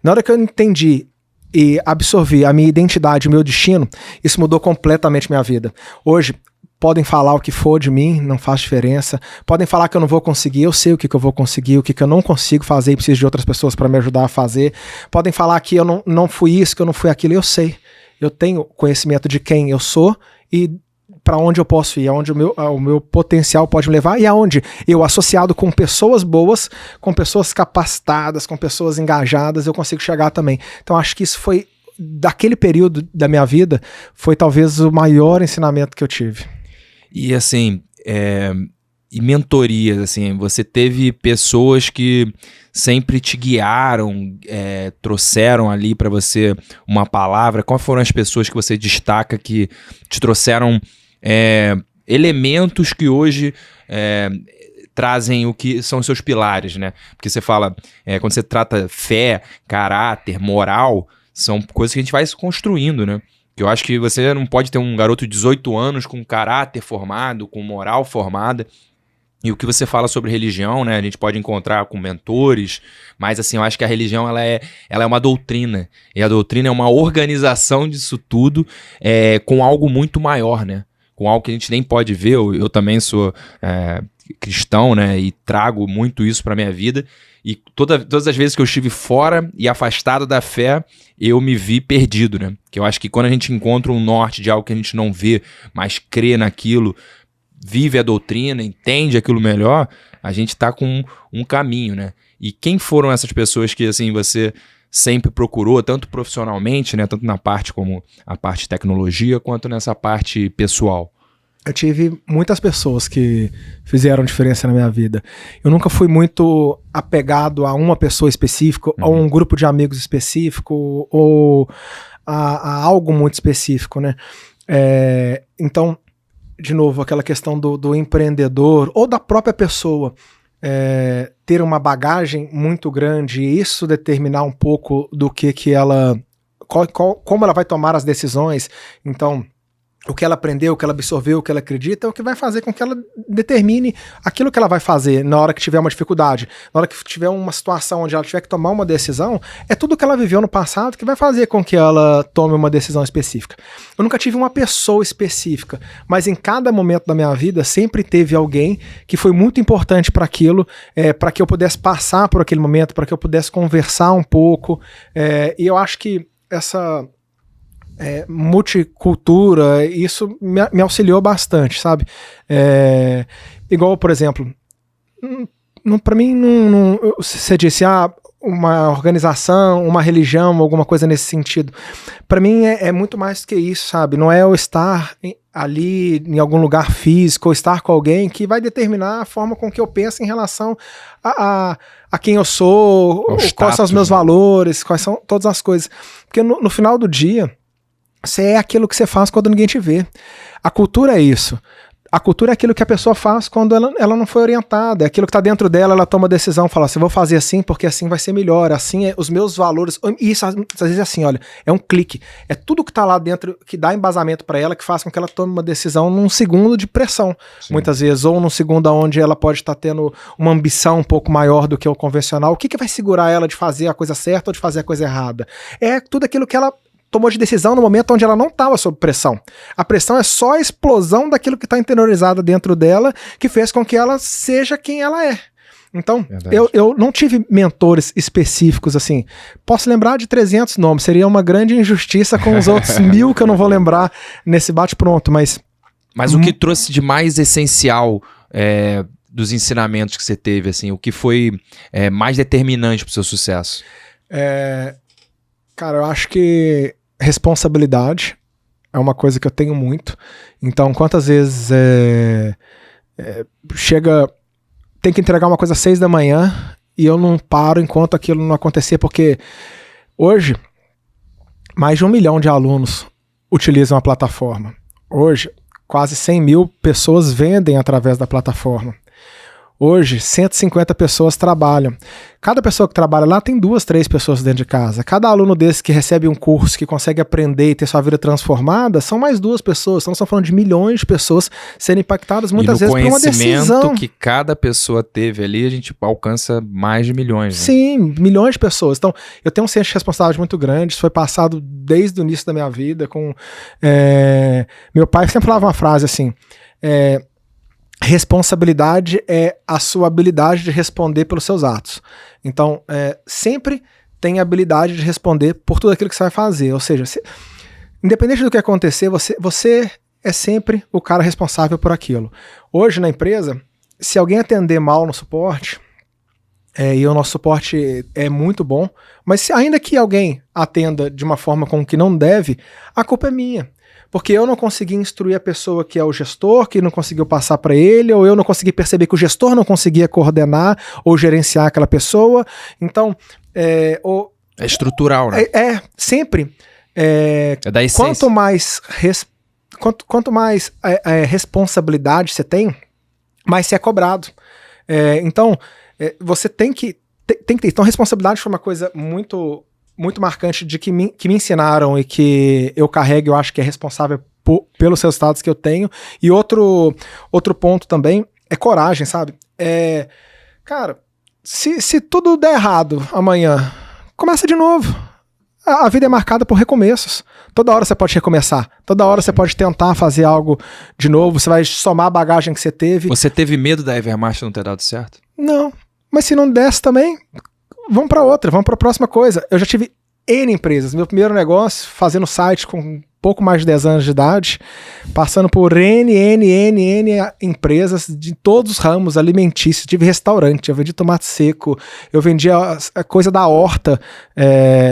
Na hora que eu entendi e absorvi a minha identidade, o meu destino, isso mudou completamente minha vida. Hoje, podem falar o que for de mim, não faz diferença. Podem falar que eu não vou conseguir, eu sei o que eu vou conseguir, o que eu não consigo fazer e preciso de outras pessoas para me ajudar a fazer. Podem falar que eu não fui isso, que eu não fui aquilo, eu sei. Eu tenho conhecimento de quem eu sou e para onde eu posso ir, aonde o meu potencial pode me levar e aonde eu, associado com pessoas boas, com pessoas capacitadas, com pessoas engajadas, eu consigo chegar também. Então acho que isso foi, daquele período da minha vida, foi talvez o maior ensinamento que eu tive. E assim, e mentorias, assim, você teve pessoas que sempre te guiaram, trouxeram ali para você uma palavra. Quais foram as pessoas que você destaca que te trouxeram elementos que hoje trazem o que são os seus pilares, né? Porque você fala, quando você trata fé, caráter, moral, são coisas que a gente vai se construindo, né? Eu acho que você não pode ter um garoto de 18 anos com caráter formado, com moral formada. E o que você fala sobre religião, né? A gente pode encontrar com mentores, mas assim, eu acho que a religião ela é uma doutrina. E a doutrina é uma organização disso tudo com algo muito maior, né? Com algo que a gente nem pode ver. Eu também sou cristão, né? E trago muito isso para minha vida. E todas as vezes que eu estive fora e afastado da fé, eu me vi perdido, né? Que eu acho que quando a gente encontra um norte de algo que a gente não vê, mas crê naquilo, vive a doutrina, entende aquilo melhor, a gente tá com um caminho, né? E quem foram essas pessoas que, assim, você sempre procurou, tanto profissionalmente, né? Tanto na parte como a parte de tecnologia, quanto nessa parte pessoal? Eu tive muitas pessoas que fizeram diferença na minha vida. Eu nunca fui muito apegado a uma pessoa específica, ou um grupo de amigos específico, ou a algo muito específico, né? Então, de novo, aquela questão do empreendedor, ou da própria pessoa, ter uma bagagem muito grande, e isso determinar um pouco do que ela... como ela vai tomar as decisões. Então... o que ela aprendeu, o que ela absorveu, o que ela acredita, é o que vai fazer com que ela determine aquilo que ela vai fazer na hora que tiver uma dificuldade, na hora que tiver uma situação onde ela tiver que tomar uma decisão, é tudo que ela viveu no passado que vai fazer com que ela tome uma decisão específica. Eu nunca tive uma pessoa específica, mas em cada momento da minha vida sempre teve alguém que foi muito importante para aquilo, para que eu pudesse passar por aquele momento, para que eu pudesse conversar um pouco, e eu acho que multicultura, isso me auxiliou bastante, sabe? Igual, por exemplo, para mim, você disse, uma organização, uma religião, alguma coisa nesse sentido. Para mim é muito mais que isso, sabe? Não é eu estar ali em algum lugar físico ou estar com alguém que vai determinar a forma com que eu penso em relação a quem eu sou, quais são os meus valores, quais são todas as coisas. Porque no final do dia, você é aquilo que você faz quando ninguém te vê. A cultura é isso. A cultura é aquilo que a pessoa faz quando ela não foi orientada. É aquilo que está dentro dela, ela toma decisão, fala assim, vou fazer assim porque assim vai ser melhor, assim os meus valores. E isso às vezes é assim, olha, é um clique. É tudo que está lá dentro que dá embasamento para ela, que faz com que ela tome uma decisão num segundo de pressão. Sim. Muitas vezes, ou num segundo onde ela pode estar tendo uma ambição um pouco maior do que o convencional. O que vai segurar ela de fazer a coisa certa ou de fazer a coisa errada? É tudo aquilo que ela tomou de decisão no momento onde ela não estava sob pressão. A pressão é só a explosão daquilo que está interiorizado dentro dela, que fez com que ela seja quem ela é. Então, eu não tive mentores específicos, assim. Posso lembrar de 300 nomes, seria uma grande injustiça com os outros 1000 que eu não vou lembrar nesse bate-pronto, mas... Mas o que trouxe de mais essencial dos ensinamentos que você teve, assim, o que foi mais determinante para o seu sucesso? Cara, eu acho que responsabilidade é uma coisa que eu tenho muito. Então, quantas vezes tem que entregar uma coisa às 6 da manhã e eu não paro enquanto aquilo não acontecer, porque hoje mais de 1 milhão de alunos utilizam a plataforma. Hoje, quase 100 mil pessoas vendem através da plataforma. Hoje, 150 pessoas trabalham. Cada pessoa que trabalha lá tem 2, 3 pessoas dentro de casa. Cada aluno desse que recebe um curso, que consegue aprender e ter sua vida transformada, são mais 2 pessoas. Então, nós estamos falando de milhões de pessoas sendo impactadas muitas vezes por uma decisão. E no conhecimento que cada pessoa teve ali, a gente alcança mais de milhões. Né? Sim, milhões de pessoas. Então, eu tenho um senso de responsabilidade muito grande. Isso foi passado desde o início da minha vida. Meu pai sempre falava uma frase assim... Responsabilidade é a sua habilidade de responder pelos seus atos. Então, sempre tem a habilidade de responder por tudo aquilo que você vai fazer. Ou seja, independente do que acontecer, você é sempre o cara responsável por aquilo. Hoje, na empresa, se alguém atender mal no suporte, e o nosso suporte é muito bom, mas ainda que alguém atenda de uma forma com que não deve, a culpa é minha. Porque eu não consegui instruir a pessoa que é o gestor, que não conseguiu passar para ele, ou eu não consegui perceber que o gestor não conseguia coordenar ou gerenciar aquela pessoa. Então, é estrutural, né? Sempre. Da essência. Quanto mais responsabilidade você tem, mais você é cobrado. Então, você tem que ter. Então, responsabilidade foi uma coisa muito marcante que me ensinaram e que eu carrego, eu acho que é responsável pelos resultados que eu tenho. E outro ponto também é coragem, sabe? Cara, se tudo der errado amanhã, começa de novo. A vida é marcada por recomeços. Toda hora você pode recomeçar. Toda hora você pode tentar fazer algo de novo. Você vai somar a bagagem que você teve. Você teve medo da Evermart não ter dado certo? Não. Mas se não desse também... Vamos para outra, vamos para a próxima coisa. Eu já tive N empresas. Meu primeiro negócio, fazendo site com pouco mais de 10 anos de idade, passando por N empresas de todos os ramos alimentícios. Tive restaurante, eu vendi tomate seco, eu vendia a coisa da horta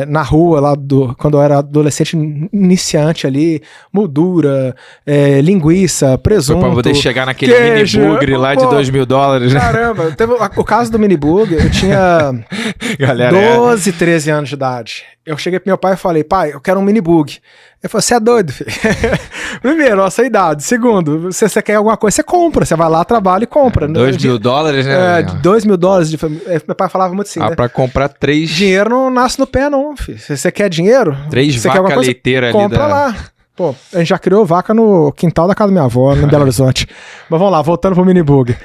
na rua, lá quando eu era adolescente iniciante ali, moldura, linguiça, presunto. Foi pra poder chegar naquele queijo, mini bugre lá de $2.000, né? Caramba, teve o caso do mini bug, eu tinha 12, 13 anos de idade. Eu cheguei pro meu pai e falei, pai, eu quero um mini bug. Ele falou, você é doido, filho. Primeiro, nossa idade. Segundo, se você quer alguma coisa, você compra. Você vai lá, trabalha e compra. $2.000, né? $2.000. Meu pai falava muito assim, né? Pra comprar 3... Dinheiro não nasce no pé, não, filho. Se você quer dinheiro... 3 vacas leiteiras ali. Compra lá. Pô, a gente já criou vaca no quintal da casa da minha avó, no Belo Horizonte. Mas vamos lá, voltando pro mini bug.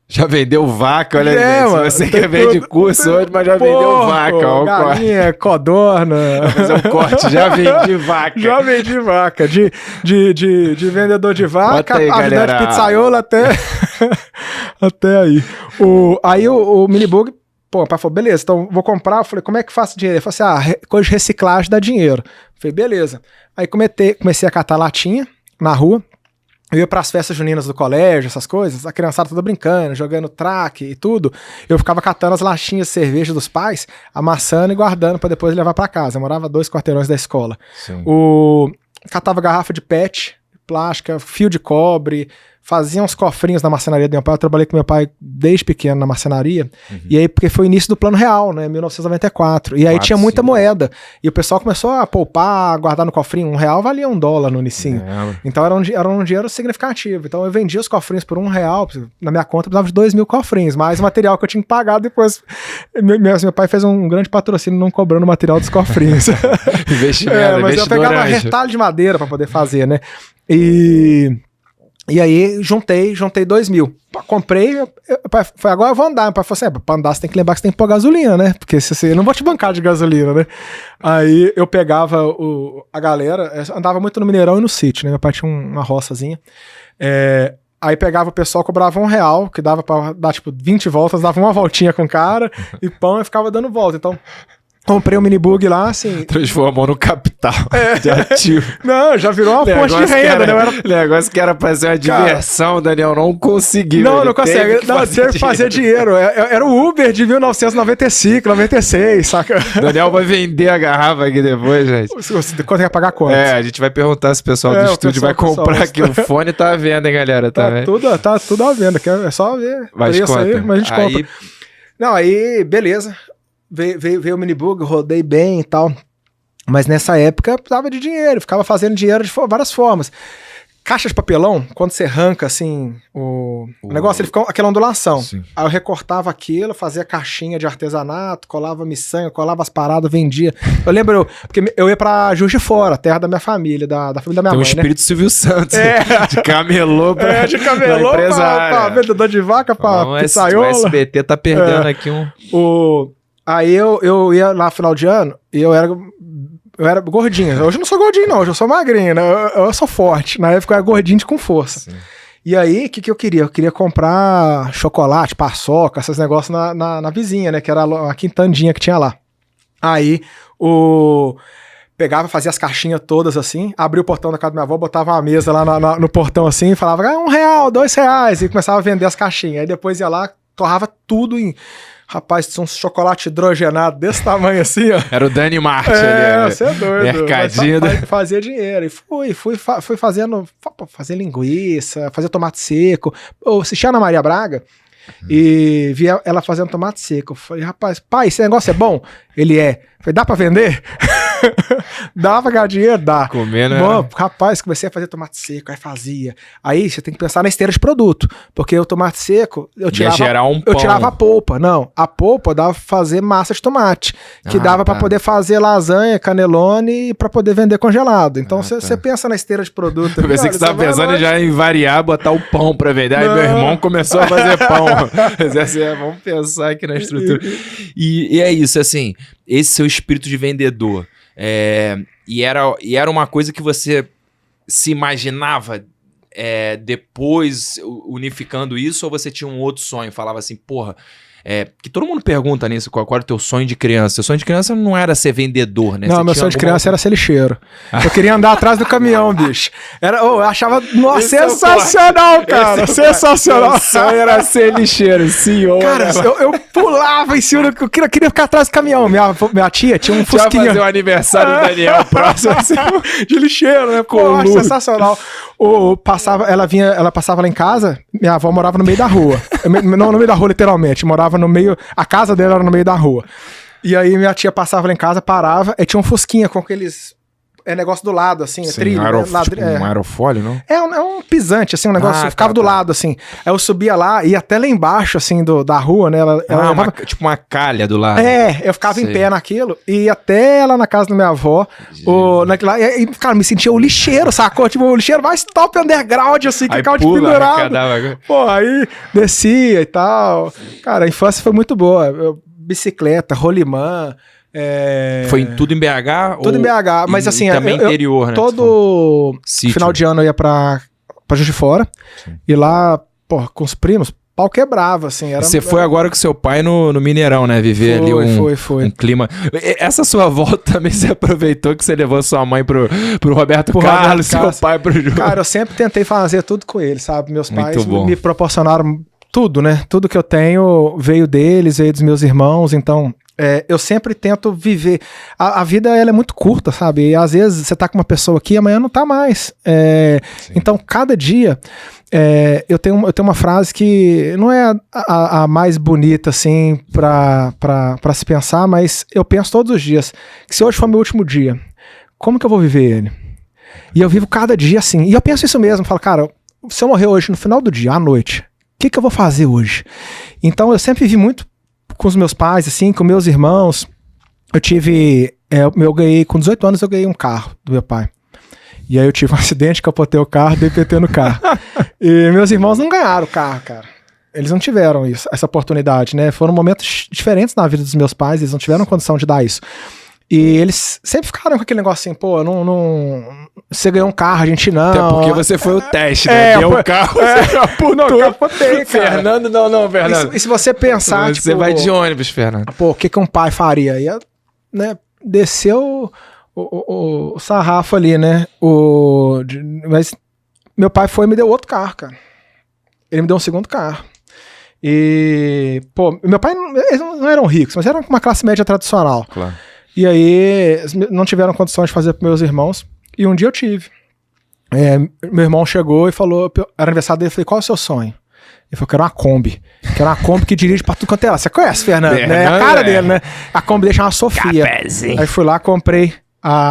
Já vendeu vaca, olha aí. Se você quer vender curso hoje, mas já vendeu vaca. Ó, galinha, codorna. Vou fazer um corte, já vendi vaca. Já vendi vaca. De vendedor de vaca, ajudante de pizzaiolo até aí. Aí o minibug, pô, o pai falou, beleza, então vou comprar. Eu falei, como é que faço dinheiro? Ele falou assim, coisa de reciclagem dá dinheiro. Eu falei, beleza. Aí comecei a catar latinha na rua. Eu ia pras festas juninas do colégio, essas coisas, a criançada toda brincando, jogando traque e tudo. Eu ficava catando as latinhas de cerveja dos pais, amassando e guardando pra depois levar pra casa. Eu morava 2 quarteirões da escola. Catava garrafa de PET, plástica, fio de cobre, fazia uns cofrinhos na marcenaria do meu pai. Eu trabalhei com meu pai desde pequeno na marcenaria. E aí, porque foi o início do Plano Real, né? 1994. E aí tinha muita moeda. E o pessoal começou a poupar, a guardar no cofrinho. R$1 valia $1 no inicinho. Então era um dinheiro significativo. Então eu vendia os cofrinhos por R$1. Na minha conta eu precisava de 2.000 cofrinhos. Mais o material que eu tinha que pagar depois. Meu pai fez um grande patrocínio não cobrando o material dos cofrinhos. Investimento, mas eu pegava retalho de madeira pra poder fazer, né? E aí, juntei 2.000. Comprei, foi agora eu vou andar. Meu pai falou assim, pra andar você tem que lembrar que você tem que pôr gasolina, né? Porque eu não vou te bancar de gasolina, né? Aí eu pegava a galera, andava muito no Mineirão e no sítio, né? Meu pai tinha uma roçazinha. Aí pegava o pessoal, cobrava R$1, que dava pra dar tipo 20 voltas, dava uma voltinha com o cara, e pão, e ficava dando volta. Então... comprei um minibug lá, assim... transformou no capital de ativo. Não, já virou uma fonte de renda, né? Negócio que era pra ser uma diversão, Daniel, não conseguiu. Não consegue. Não, teve que fazer dinheiro. Era o Uber de 1995, 96, saca? Daniel vai vender a garrafa aqui depois, gente. Quanto ia pagar quanto? A gente vai perguntar se o pessoal do estúdio vai comprar aqui. O fone tá à venda, hein, galera? Tá tudo à venda. É só ver. Mas conta. Aí, mas a gente compra. Não, aí, beleza. Veio o minibug, rodei bem e tal. Mas nessa época eu precisava de dinheiro, ficava fazendo dinheiro de várias formas. Caixa de papelão, quando você arranca assim o negócio, ele fica aquela ondulação. Sim. Aí eu recortava aquilo, fazia caixinha de artesanato, colava miçanha, colava as paradas, vendia. Eu lembro, porque eu ia pra Juiz de Fora, terra da minha família, da família da minha mãe. Tem um espírito, né? Silvio Santos, de camelô pra de camelô pra vendedor de vaca, pra pizzaiola. O SBT tá perdendo aqui Aí eu ia lá no final de ano e eu era gordinho. Hoje eu não sou gordinho, não. Hoje eu sou magrinho, né? Eu sou forte. Na época eu era gordinho com força. Sim. E aí, o que eu queria? Eu queria comprar chocolate, paçoca, esses negócios na vizinha, né? Que era a quintandinha que tinha lá. Aí, pegava, fazia as caixinhas todas assim, abria o portão da casa da minha avó, botava uma mesa lá no portão assim, e falava, R$1, R$2, e começava a vender as caixinhas. Aí depois ia lá, torrava tudo em... Rapaz, tinha um chocolate hidrogenado desse tamanho assim, ó. Era o Dani Marte ali. Você é doido. Mercadinho. Fazia dinheiro. E fui fazer linguiça, fazer tomate seco. Eu assisti a Ana Maria Braga e vi ela fazendo tomate seco. Eu falei, rapaz, pai, esse negócio é bom? Ele é. Eu falei, dá pra vender? Dá pra ganhar dinheiro? Dá. Comendo. Bom, rapaz, comecei a fazer tomate seco, aí fazia. Aí você tem que pensar na esteira de produto, porque o tomate seco, eu tirava a polpa. Não, a polpa dava pra fazer massa de tomate, que dava pra poder fazer lasanha, canelone e pra poder vender congelado. Então você pensa na esteira de produto. Eu pensei que você tava pensando já em variar, botar o pão pra vender. Aí meu irmão começou a fazer pão. Vamos pensar aqui na estrutura. E é isso, assim, esse seu espírito de vendedor. E era uma coisa que você se imaginava depois unificando isso, ou você tinha um outro sonho? Falava assim, porra, que todo mundo pergunta nisso, qual era o teu sonho de criança? Seu sonho de criança não era ser vendedor, né? Não, meu sonho de criança era ser lixeiro. Eu queria andar atrás do caminhão, bicho. Eu achava sensacional, cara. Sensacional. Meu sonho era ser lixeiro, senhor. Cara, eu pulava em cima, eu queria ficar atrás do caminhão. Minha tia tinha um fusquinha. Já fazer o aniversário do Daniel próximo. De lixeiro, né? Pô, sensacional. Ela passava lá em casa, minha avó morava no meio da rua. Não no meio da rua, literalmente. Morava no meio... A casa dela era no meio da rua. E aí minha tia passava lá em casa, parava, e tinha um fusquinha com aqueles... negócio do lado, assim, trilho. Um aerofólio, não? É um pisante, assim, um negócio, ficava do lado, assim. Aí eu subia lá, ia até lá embaixo, assim, da rua, né? Ela tipo uma calha do lado. Eu ficava em pé naquilo, e ia até lá na casa da minha avó, e, cara, me sentia o lixeiro, sacou? Tipo, o lixeiro mais top underground, assim, que ficava de pendurado. Pô, aí descia e tal. Cara, a infância foi muito boa. Bicicleta, rolimã. Foi tudo em BH? Tudo em BH, mas assim... também interior, né? Todo final de ano eu ia pra Juiz de Fora. Sim. E lá, pô, com os primos, pau quebrava, assim. Você foi agora com seu pai no Mineirão, né? Viver ali um clima. Essa sua volta também você aproveitou que você levou sua mãe pro Roberto Carlos, seu pai pro jogo. Cara, eu sempre tentei fazer tudo com ele, sabe? Meus pais me proporcionaram tudo, né? Tudo que eu tenho veio deles, veio dos meus irmãos, então... eu sempre tento viver. A vida, ela é muito curta, sabe? E às vezes você tá com uma pessoa aqui, amanhã não tá mais. Então, cada dia, eu tenho uma frase que não é a mais bonita, assim, pra se pensar, mas eu penso todos os dias, que se hoje for meu último dia, como que eu vou viver ele? E eu vivo cada dia assim. E eu penso isso mesmo, falo, cara, se eu morrer hoje, no final do dia, à noite, o que eu vou fazer hoje? Então, eu sempre vivi muito com os meus pais, assim, com meus irmãos. Eu ganhei, com 18 anos eu ganhei um carro do meu pai. E aí eu tive um acidente, capotei o carro, dei PT no carro. E meus irmãos não ganharam o carro, cara. Eles não tiveram essa oportunidade, né? Foram momentos diferentes na vida dos meus pais, eles não tiveram condição de dar isso. E eles sempre ficaram com aquele negócio assim, pô, você ganhou um carro, a gente não. Até porque você foi o teste, né? Deu o carro, você capotou. Não, capotei, cara. Fernando, não, Fernando. E se você pensar, você vai de ônibus, Fernando. Pô, o que um pai faria? Ia, né, desceu o sarrafo ali, né? Mas meu pai foi e me deu outro carro, cara. Ele me deu um segundo carro. E, pô, meu pai, eles não eram ricos, mas eram uma classe média tradicional. Claro. E aí, não tiveram condições de fazer para meus irmãos. E um dia eu tive. Meu irmão chegou e falou, era aniversário dele, eu falei, qual é o seu sonho? Ele falou que era uma Kombi. Que era uma Kombi que dirige pra tudo quanto é lá. Você conhece, Fernando, né? A cara dele, né? A Kombi deixa uma Sofia. Cafézinho. Aí fui lá, comprei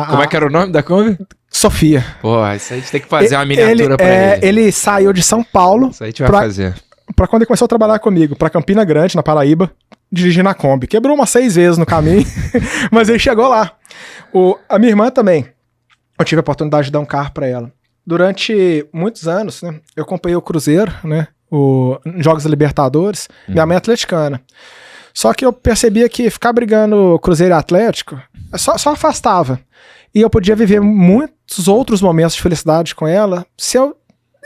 Como é que era o nome da Kombi? Sofia. Pô, isso aí a gente tem que fazer uma miniatura pra ele. Ele saiu de São Paulo. Isso aí a gente vai fazer. Pra quando ele começou a trabalhar comigo, pra Campina Grande, na Paraíba, dirigindo a Kombi. Quebrou umas 6 vezes no caminho, mas ele chegou lá. A minha irmã também. Eu tive a oportunidade de dar um carro pra ela. Durante muitos anos, né, eu acompanhei o Cruzeiro, né, Jogos da Libertadores. Minha mãe é atleticana. Só que eu percebia que ficar brigando Cruzeiro e Atlético só afastava. E eu podia viver muitos outros momentos de felicidade com ela se eu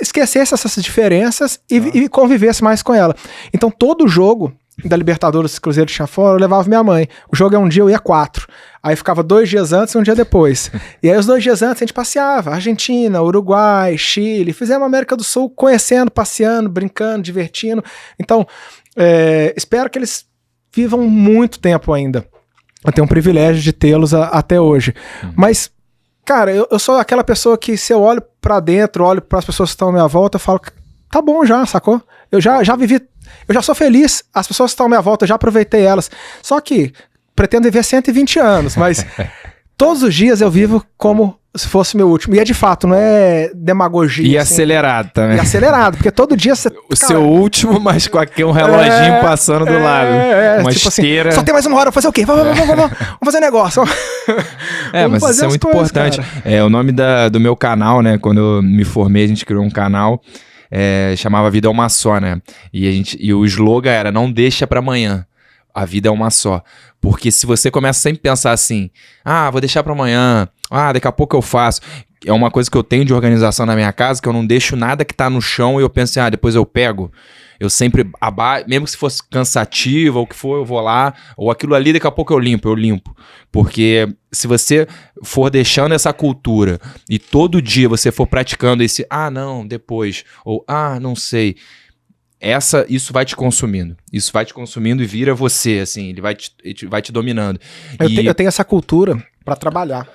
esquecesse essas diferenças e convivesse mais com ela. Então todo jogo da Libertadores Cruzeiro tinha fora, eu levava minha mãe. O jogo é um dia, eu ia 4. Aí ficava 2 dias antes e um dia depois. E aí os 2 dias antes a gente passeava. Argentina, Uruguai, Chile. Fizemos América do Sul, conhecendo, passeando, brincando, divertindo. Então, espero que eles vivam muito tempo ainda. Eu tenho um privilégio de tê-los até hoje. Mas, cara, eu sou aquela pessoa que se eu olho pra dentro, olho pras pessoas que estão à minha volta, eu falo, tá bom já, sacou? Eu já vivi, eu já sou feliz, as pessoas que estão à minha volta, eu já aproveitei elas. Só que pretendo viver 120 anos, mas todos os dias eu vivo como se fosse meu último. E é de fato, não é demagogia. E assim, acelerado também. E acelerado, porque todo dia você... seu último, mas com aqui um reloginho passando do lado. Uma tipo esteira. Assim, só tem mais 1 hora, vou fazer o quê? Vamos fazer negócio. Mas isso é muito importante. O nome do meu canal, né? Quando eu me formei, a gente criou um canal, chamava Vida é uma Só, né? E o slogan era, não deixa pra amanhã. A vida é uma só. Porque se você começa sempre a pensar assim, vou deixar pra amanhã, daqui a pouco eu faço. É uma coisa que eu tenho de organização na minha casa, que eu não deixo nada que tá no chão e eu penso assim, depois eu pego. Eu sempre mesmo que se fosse cansativo ou o que for, eu vou lá, ou aquilo ali daqui a pouco eu limpo. Porque se você for deixando essa cultura e todo dia você for praticando esse, não, depois, ou não sei... Isso vai te consumindo. Isso vai te consumindo e vira você, assim. Ele vai te dominando. Eu tenho essa cultura para trabalhar.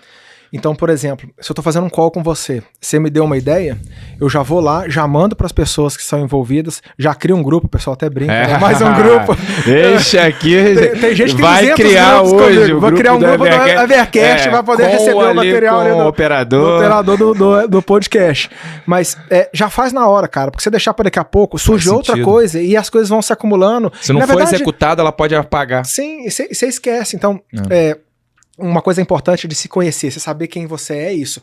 Então, por exemplo, se eu tô fazendo um call com você me deu uma ideia, eu já vou lá, já mando para as pessoas que são envolvidas, já crio um grupo, o pessoal até brinca, né? Mais um grupo. Deixa aqui. Tem gente que vai criar hoje. Vou criar um grupo do Evercast, vai poder receber o material ali do operador do podcast. Mas já faz na hora, cara, porque você deixar para daqui a pouco, surge outra coisa e as coisas vão se acumulando. Se não for executada, ela pode apagar. Sim, você esquece. Então, uma coisa importante de se conhecer, você saber quem você é, isso.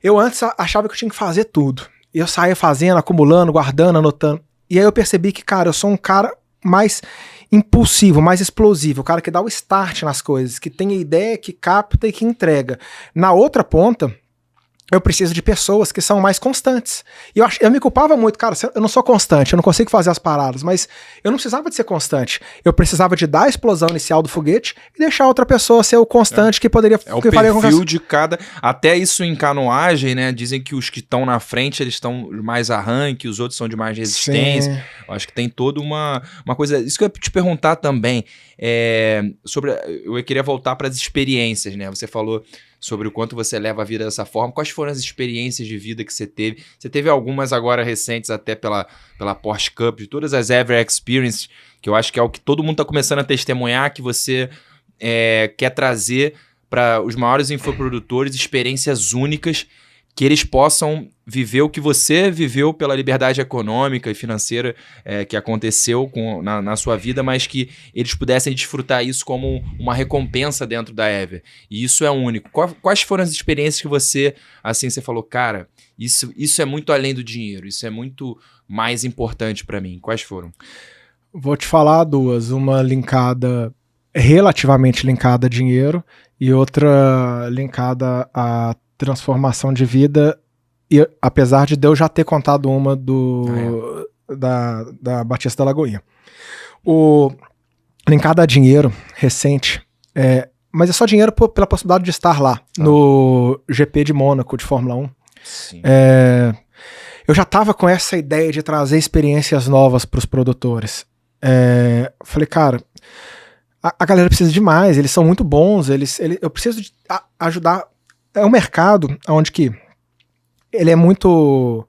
Eu antes achava que eu tinha que fazer tudo. E eu saía fazendo, acumulando, guardando, anotando. E aí eu percebi que, cara, eu sou um cara mais impulsivo, mais explosivo. O cara que dá o start nas coisas, que tem a ideia, que capta e que entrega. Na outra ponta, eu preciso de pessoas que são mais constantes. E eu me culpava muito, cara, eu não sou constante, eu não consigo fazer as paradas, mas eu não precisava de ser constante. Eu precisava de dar a explosão inicial do foguete e deixar outra pessoa ser o constante que poderia... É o perfil de cada... Até isso em canoagem, né? Dizem que os que estão na frente, eles estão mais arranque, os outros são de mais resistência. Sim. Eu acho que tem toda uma coisa... Isso que eu ia te perguntar também, eu queria voltar para as experiências, né? Você falou sobre o quanto você leva a vida dessa forma. Quais foram as experiências de vida que você teve? Você teve algumas agora recentes, até pela Porsche Cup, de todas as Ever Experience, que eu acho que é o que todo mundo está começando a testemunhar, que você quer trazer para os maiores infoprodutores experiências únicas, que eles possam viver o que você viveu pela liberdade econômica e financeira que aconteceu na sua vida, mas que eles pudessem desfrutar isso como uma recompensa dentro da Ever. E isso é único. Quais foram as experiências que você falou, cara, isso é muito além do dinheiro, isso é muito mais importante para mim? Quais foram? Vou te falar duas. Uma relativamente linkada a dinheiro e outra linkada a transformação de vida, e apesar de eu já ter contado uma da Batista da Lagoinha. O linkado a dinheiro recente, mas é só dinheiro pela possibilidade de estar lá, no GP de Mônaco de Fórmula 1. Sim. Eu já estava com essa ideia de trazer experiências novas para os produtores. Falei, cara, a galera precisa de mais, eles são muito bons, eu preciso ajudar. É um mercado onde que ele é muito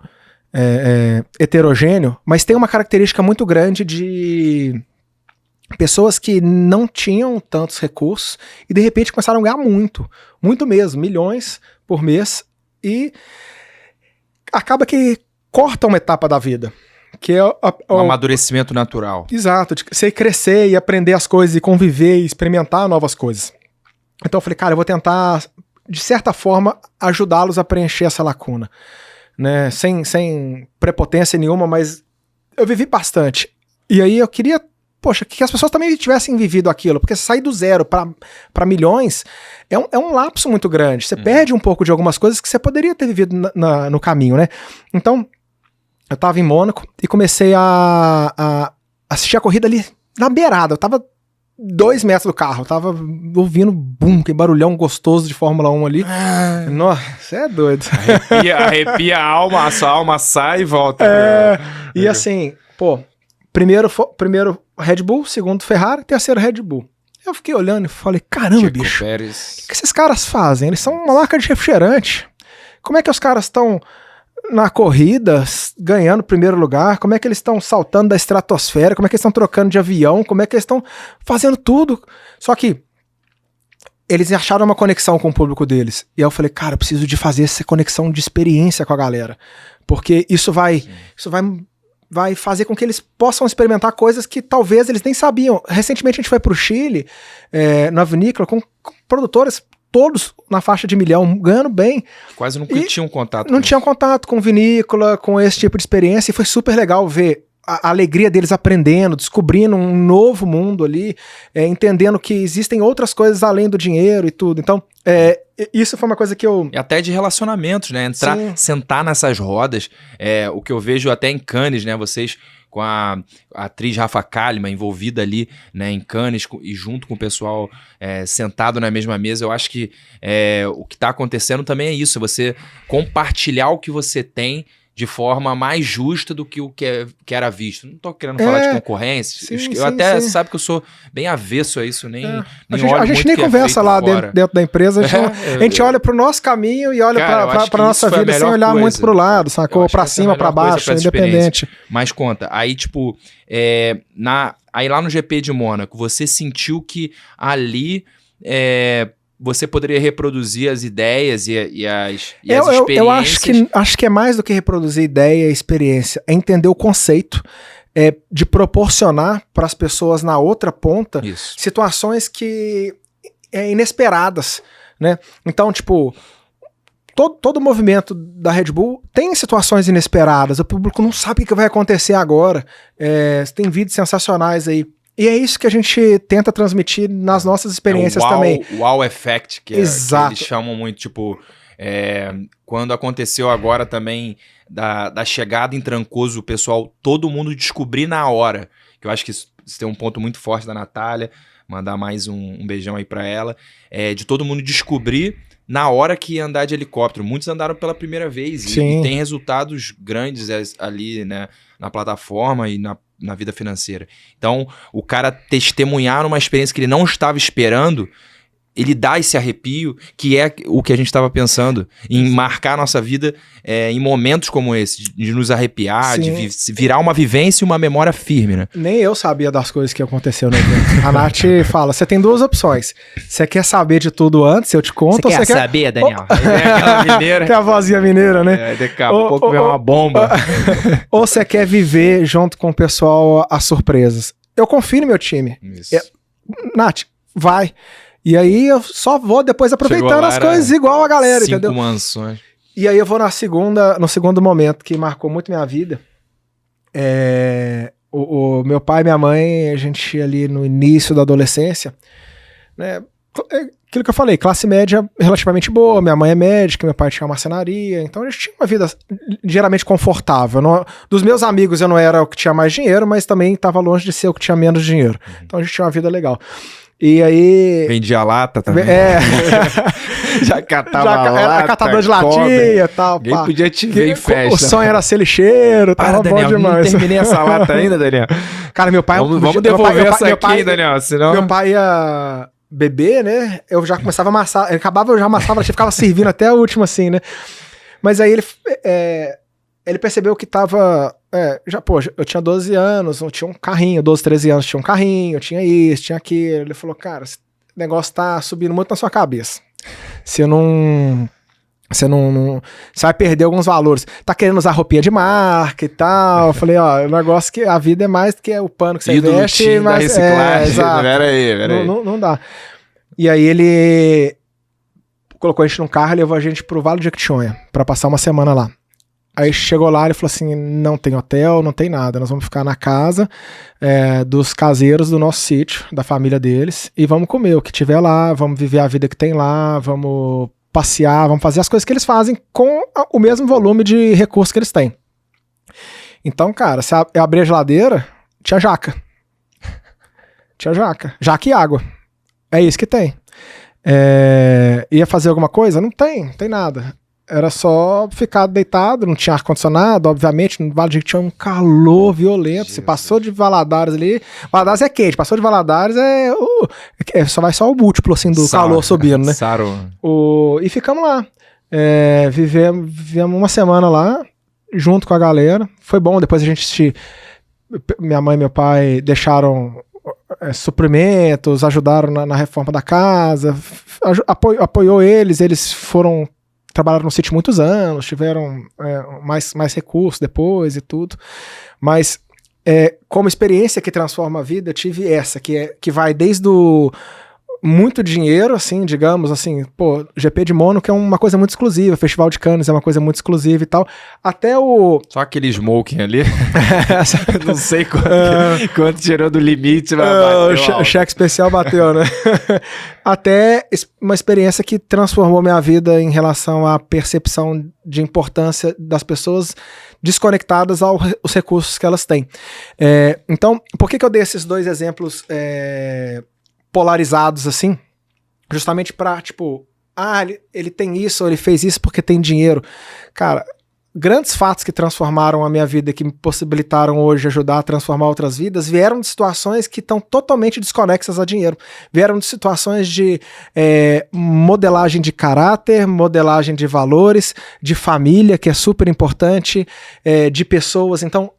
heterogêneo, mas tem uma característica muito grande de pessoas que não tinham tantos recursos e de repente começaram a ganhar muito mesmo, milhões por mês, e acaba que corta uma etapa da vida, que é o amadurecimento natural. Exato, de você crescer e aprender as coisas e conviver e experimentar novas coisas. Então eu falei, cara, eu vou tentar, de certa forma, ajudá-los a preencher essa lacuna, né? Sem prepotência nenhuma, mas eu vivi bastante. E aí eu queria, que as pessoas também tivessem vivido aquilo, porque sair do zero para milhões é um lapso muito grande. Você perde um pouco de algumas coisas que você poderia ter vivido no caminho, né? Então, eu tava em Mônaco e comecei a assistir a corrida ali na beirada. Eu tava 2 metros do carro, eu tava ouvindo que barulhão gostoso de Fórmula 1 ali. Nossa, você é doido. Arrepia a alma, a sua alma sai e volta. E assim, primeiro Red Bull, segundo Ferrari, terceiro Red Bull. Eu fiquei olhando e falei, caramba, Checo bicho, Pérez. o que esses caras fazem? Eles são uma marca de refrigerante. Como é que os caras estão na corrida, ganhando primeiro lugar? Como é que eles estão saltando da estratosfera? Como é que eles estão trocando de avião? Como é que eles estão fazendo tudo? Só que eles acharam uma conexão com o público deles. E aí eu falei, cara, eu preciso de fazer essa conexão de experiência com a galera. Porque isso vai fazer com que eles possam experimentar coisas que talvez eles nem sabiam. Recentemente a gente foi pro Chile, na vinícola, com produtores todos na faixa de 1 milhão, ganhando bem. Quase nunca tinham contato. Não tinham contato com vinícola, com esse tipo de experiência, e foi super legal ver a alegria deles aprendendo, descobrindo um novo mundo ali, entendendo que existem outras coisas além do dinheiro e tudo. Então, isso foi uma coisa que eu... E até de relacionamentos, né? Sentar nessas rodas, o que eu vejo até em Cannes, né? Vocês com a atriz Rafa Kalimann envolvida ali, né, em Cannes, e junto com o pessoal sentado na mesma mesa. Eu acho que o que está acontecendo também é isso, você compartilhar o que você tem de forma mais justa do que o que era visto. Não tô querendo falar de concorrência. Sabe que eu sou bem avesso a isso, nem a gente nem conversa lá dentro da empresa, a gente olha pro nosso caminho e olha pra nossa vida sem olhar muito pro lado, sacou? Pra cima, pra baixo, independente. Mas conta, aí tipo, aí lá no GP de Mônaco, você sentiu que ali... você poderia reproduzir as ideias e as experiências? Eu acho que é mais do que reproduzir ideia e experiência. É entender o conceito de proporcionar para as pessoas na outra ponta situações que inesperadas, né? Então, tipo, todo o movimento da Red Bull tem situações inesperadas. O público não sabe o que vai acontecer agora. Tem vídeos sensacionais aí. E é isso que a gente tenta transmitir nas nossas experiências também. O wow effect, que eles chamam muito, tipo... Quando aconteceu agora também da chegada em Trancoso, o pessoal, todo mundo descobrir na hora, que eu acho que isso tem um ponto muito forte da Natália, mandar mais um beijão aí pra ela, de todo mundo descobrir na hora que ia andar de helicóptero. Muitos andaram pela primeira vez e tem resultados grandes ali, né, na plataforma e na vida financeira. Então, o cara testemunhar uma experiência que ele não estava esperando, ele dá esse arrepio, que é o que a gente estava pensando, em marcar a nossa vida em momentos como esse, de nos arrepiar, de virar uma vivência e uma memória firme, né? Nem eu sabia das coisas que aconteceu no evento. A Nath fala, você tem duas opções. Você quer saber de tudo antes, eu te conto. Você quer saber, Daniel? É aquela mineira. Tem a vozinha mineira, né? Daqui a pouco vem uma bomba. Ou você quer viver junto com o pessoal as surpresas. Eu confio no meu time. Isso. Nath, vai. E aí eu só vou depois aproveitando as coisas igual a galera, 5 entendeu? mansões. E aí eu vou no segundo momento que marcou muito minha vida. O meu pai e minha mãe, a gente ali no início da adolescência, né? Aquilo que eu falei, classe média relativamente boa. Minha mãe é médica, meu pai tinha uma marcenaria. Então a gente tinha uma vida geralmente confortável. Dos meus amigos eu não era o que tinha mais dinheiro, mas também estava longe de ser o que tinha menos dinheiro. Então a gente tinha uma vida legal. E aí... Vendia lata também. Já catava lata. Era catador de latinha e tal. Ninguém podia te ver em festa. O sonho era ser lixeiro, tava Daniel, bom demais. Não terminei essa lata ainda, Daniel. Cara, meu pai... Vamos devolver essa aqui, Daniel, senão... Meu pai ia beber, né? Eu já começava a amassar. Acabava, eu já amassava, a gente ficava servindo até a última, assim, né? Mas aí ele percebeu que tava... eu tinha 12 anos, eu tinha um carrinho, 12, 13 anos, tinha um carrinho, eu tinha isso, tinha aquilo. Ele falou, cara, esse negócio tá subindo muito na sua cabeça. Você vai perder alguns valores. Tá querendo usar roupinha de marca e tal. Eu falei, o negócio que a vida é mais do que o pano que você veste. Mas reciclagem. Peraí. Não dá. E aí ele colocou a gente num carro e levou a gente pro Vale de Jequitinhonha pra passar uma semana lá. Aí chegou lá e ele falou assim, não tem hotel, não tem nada, nós vamos ficar na casa dos caseiros do nosso sítio, da família deles, e vamos comer o que tiver lá, vamos viver a vida que tem lá, vamos passear, vamos fazer as coisas que eles fazem com o mesmo volume de recursos que eles têm. Então, cara, se eu abrir a geladeira, tinha jaca. Jaca e água. É isso que tem. Ia fazer alguma coisa? Não tem nada. Era só ficar deitado, não tinha ar-condicionado, obviamente, no Vale de Jequitinhonha tinha um calor violento. Você passou de Valadares ali, Valadares é quente, passou de Valadares só vai só o múltiplo, assim, do calor subindo, né? E ficamos lá, vivemos uma semana lá, junto com a galera, foi bom, depois a gente, minha mãe e meu pai deixaram suprimentos, ajudaram na reforma da casa, apoiou eles trabalharam no sítio muitos anos, tiveram mais recursos depois e tudo, mas como experiência que transforma a vida, eu tive essa, que vai desde o muito dinheiro, assim, digamos, assim, GP de Mônaco é uma coisa muito exclusiva, Festival de Cannes é uma coisa muito exclusiva e tal, até o... Só aquele smoking ali, não sei quanto tirou do limite, mas o cheque especial bateu, né? Até uma experiência que transformou minha vida em relação à percepção de importância das pessoas desconectadas aos recursos que elas têm. Então, por que eu dei esses dois exemplos polarizados assim? Justamente pra, ele tem isso, ou ele fez isso porque tem dinheiro. Cara, grandes fatos que transformaram a minha vida, que me possibilitaram hoje ajudar a transformar outras vidas, vieram de situações que estão totalmente desconexas a dinheiro. Vieram de situações de modelagem de caráter, modelagem de valores, de família, que é super importante, de pessoas. Então,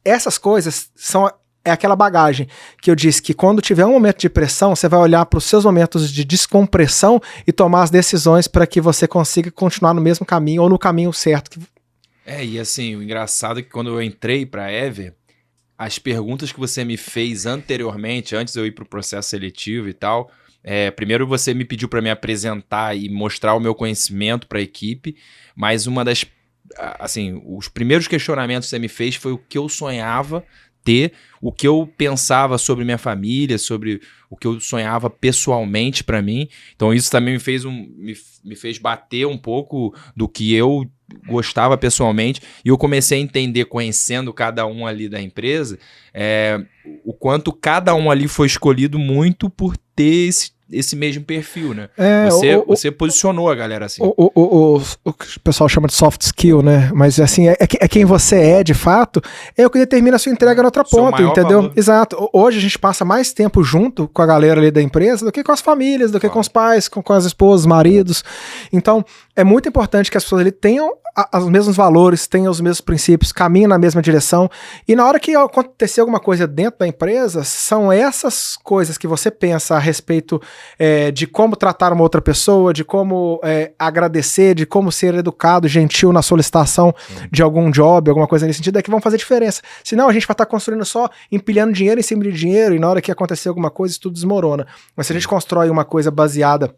essas coisas são... aquela bagagem que eu disse que quando tiver um momento de pressão, você vai olhar para os seus momentos de descompressão e tomar as decisões para que você consiga continuar no mesmo caminho ou no caminho certo. E assim, o engraçado é que quando eu entrei para a Ever, as perguntas que você me fez anteriormente, antes de eu ir para o processo seletivo e tal, primeiro você me pediu para me apresentar e mostrar o meu conhecimento para a equipe, mas uma das... assim, os primeiros questionamentos que você me fez foi o que eu sonhava ter o que eu pensava sobre minha família, sobre o que eu sonhava pessoalmente para mim. Então isso também me fez bater um pouco do que eu gostava pessoalmente, e eu comecei a entender, conhecendo cada um ali da empresa, o quanto cada um ali foi escolhido muito por ter esse mesmo perfil, né? Você posicionou a galera assim. O que o pessoal chama de soft skill, né? Mas assim, é quem você é de fato, é o que determina a sua entrega na outra ponta, entendeu? Valor. Exato. Hoje a gente passa mais tempo junto com a galera ali da empresa do que com as famílias, do que com os pais, com as esposas, maridos. Então, é muito importante que as pessoas ali tenham os mesmos valores, tenham os mesmos princípios, caminhem na mesma direção, e na hora que acontecer alguma coisa dentro da empresa, são essas coisas que você pensa a respeito de como tratar uma outra pessoa, de como agradecer, de como ser educado, gentil na solicitação de algum job, alguma coisa nesse sentido, é que vão fazer diferença. Senão a gente vai estar construindo só, empilhando dinheiro em cima de dinheiro, e na hora que acontecer alguma coisa, isso tudo desmorona. Mas se a gente constrói uma coisa baseada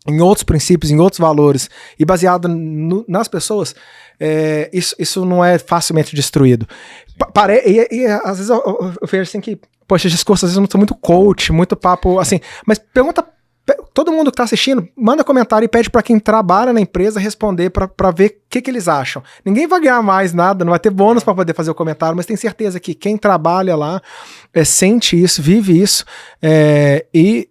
em outros princípios, em outros valores, e baseado nas pessoas, isso não é facilmente destruído. E às vezes eu vejo assim que, poxa, esses discursos às vezes são muito coach, muito papo, assim, mas pergunta, todo mundo que tá assistindo, manda comentário e pede pra quem trabalha na empresa responder pra ver o que eles acham. Ninguém vai ganhar mais nada, não vai ter bônus pra poder fazer o comentário, mas tem certeza que quem trabalha lá sente isso, vive isso, e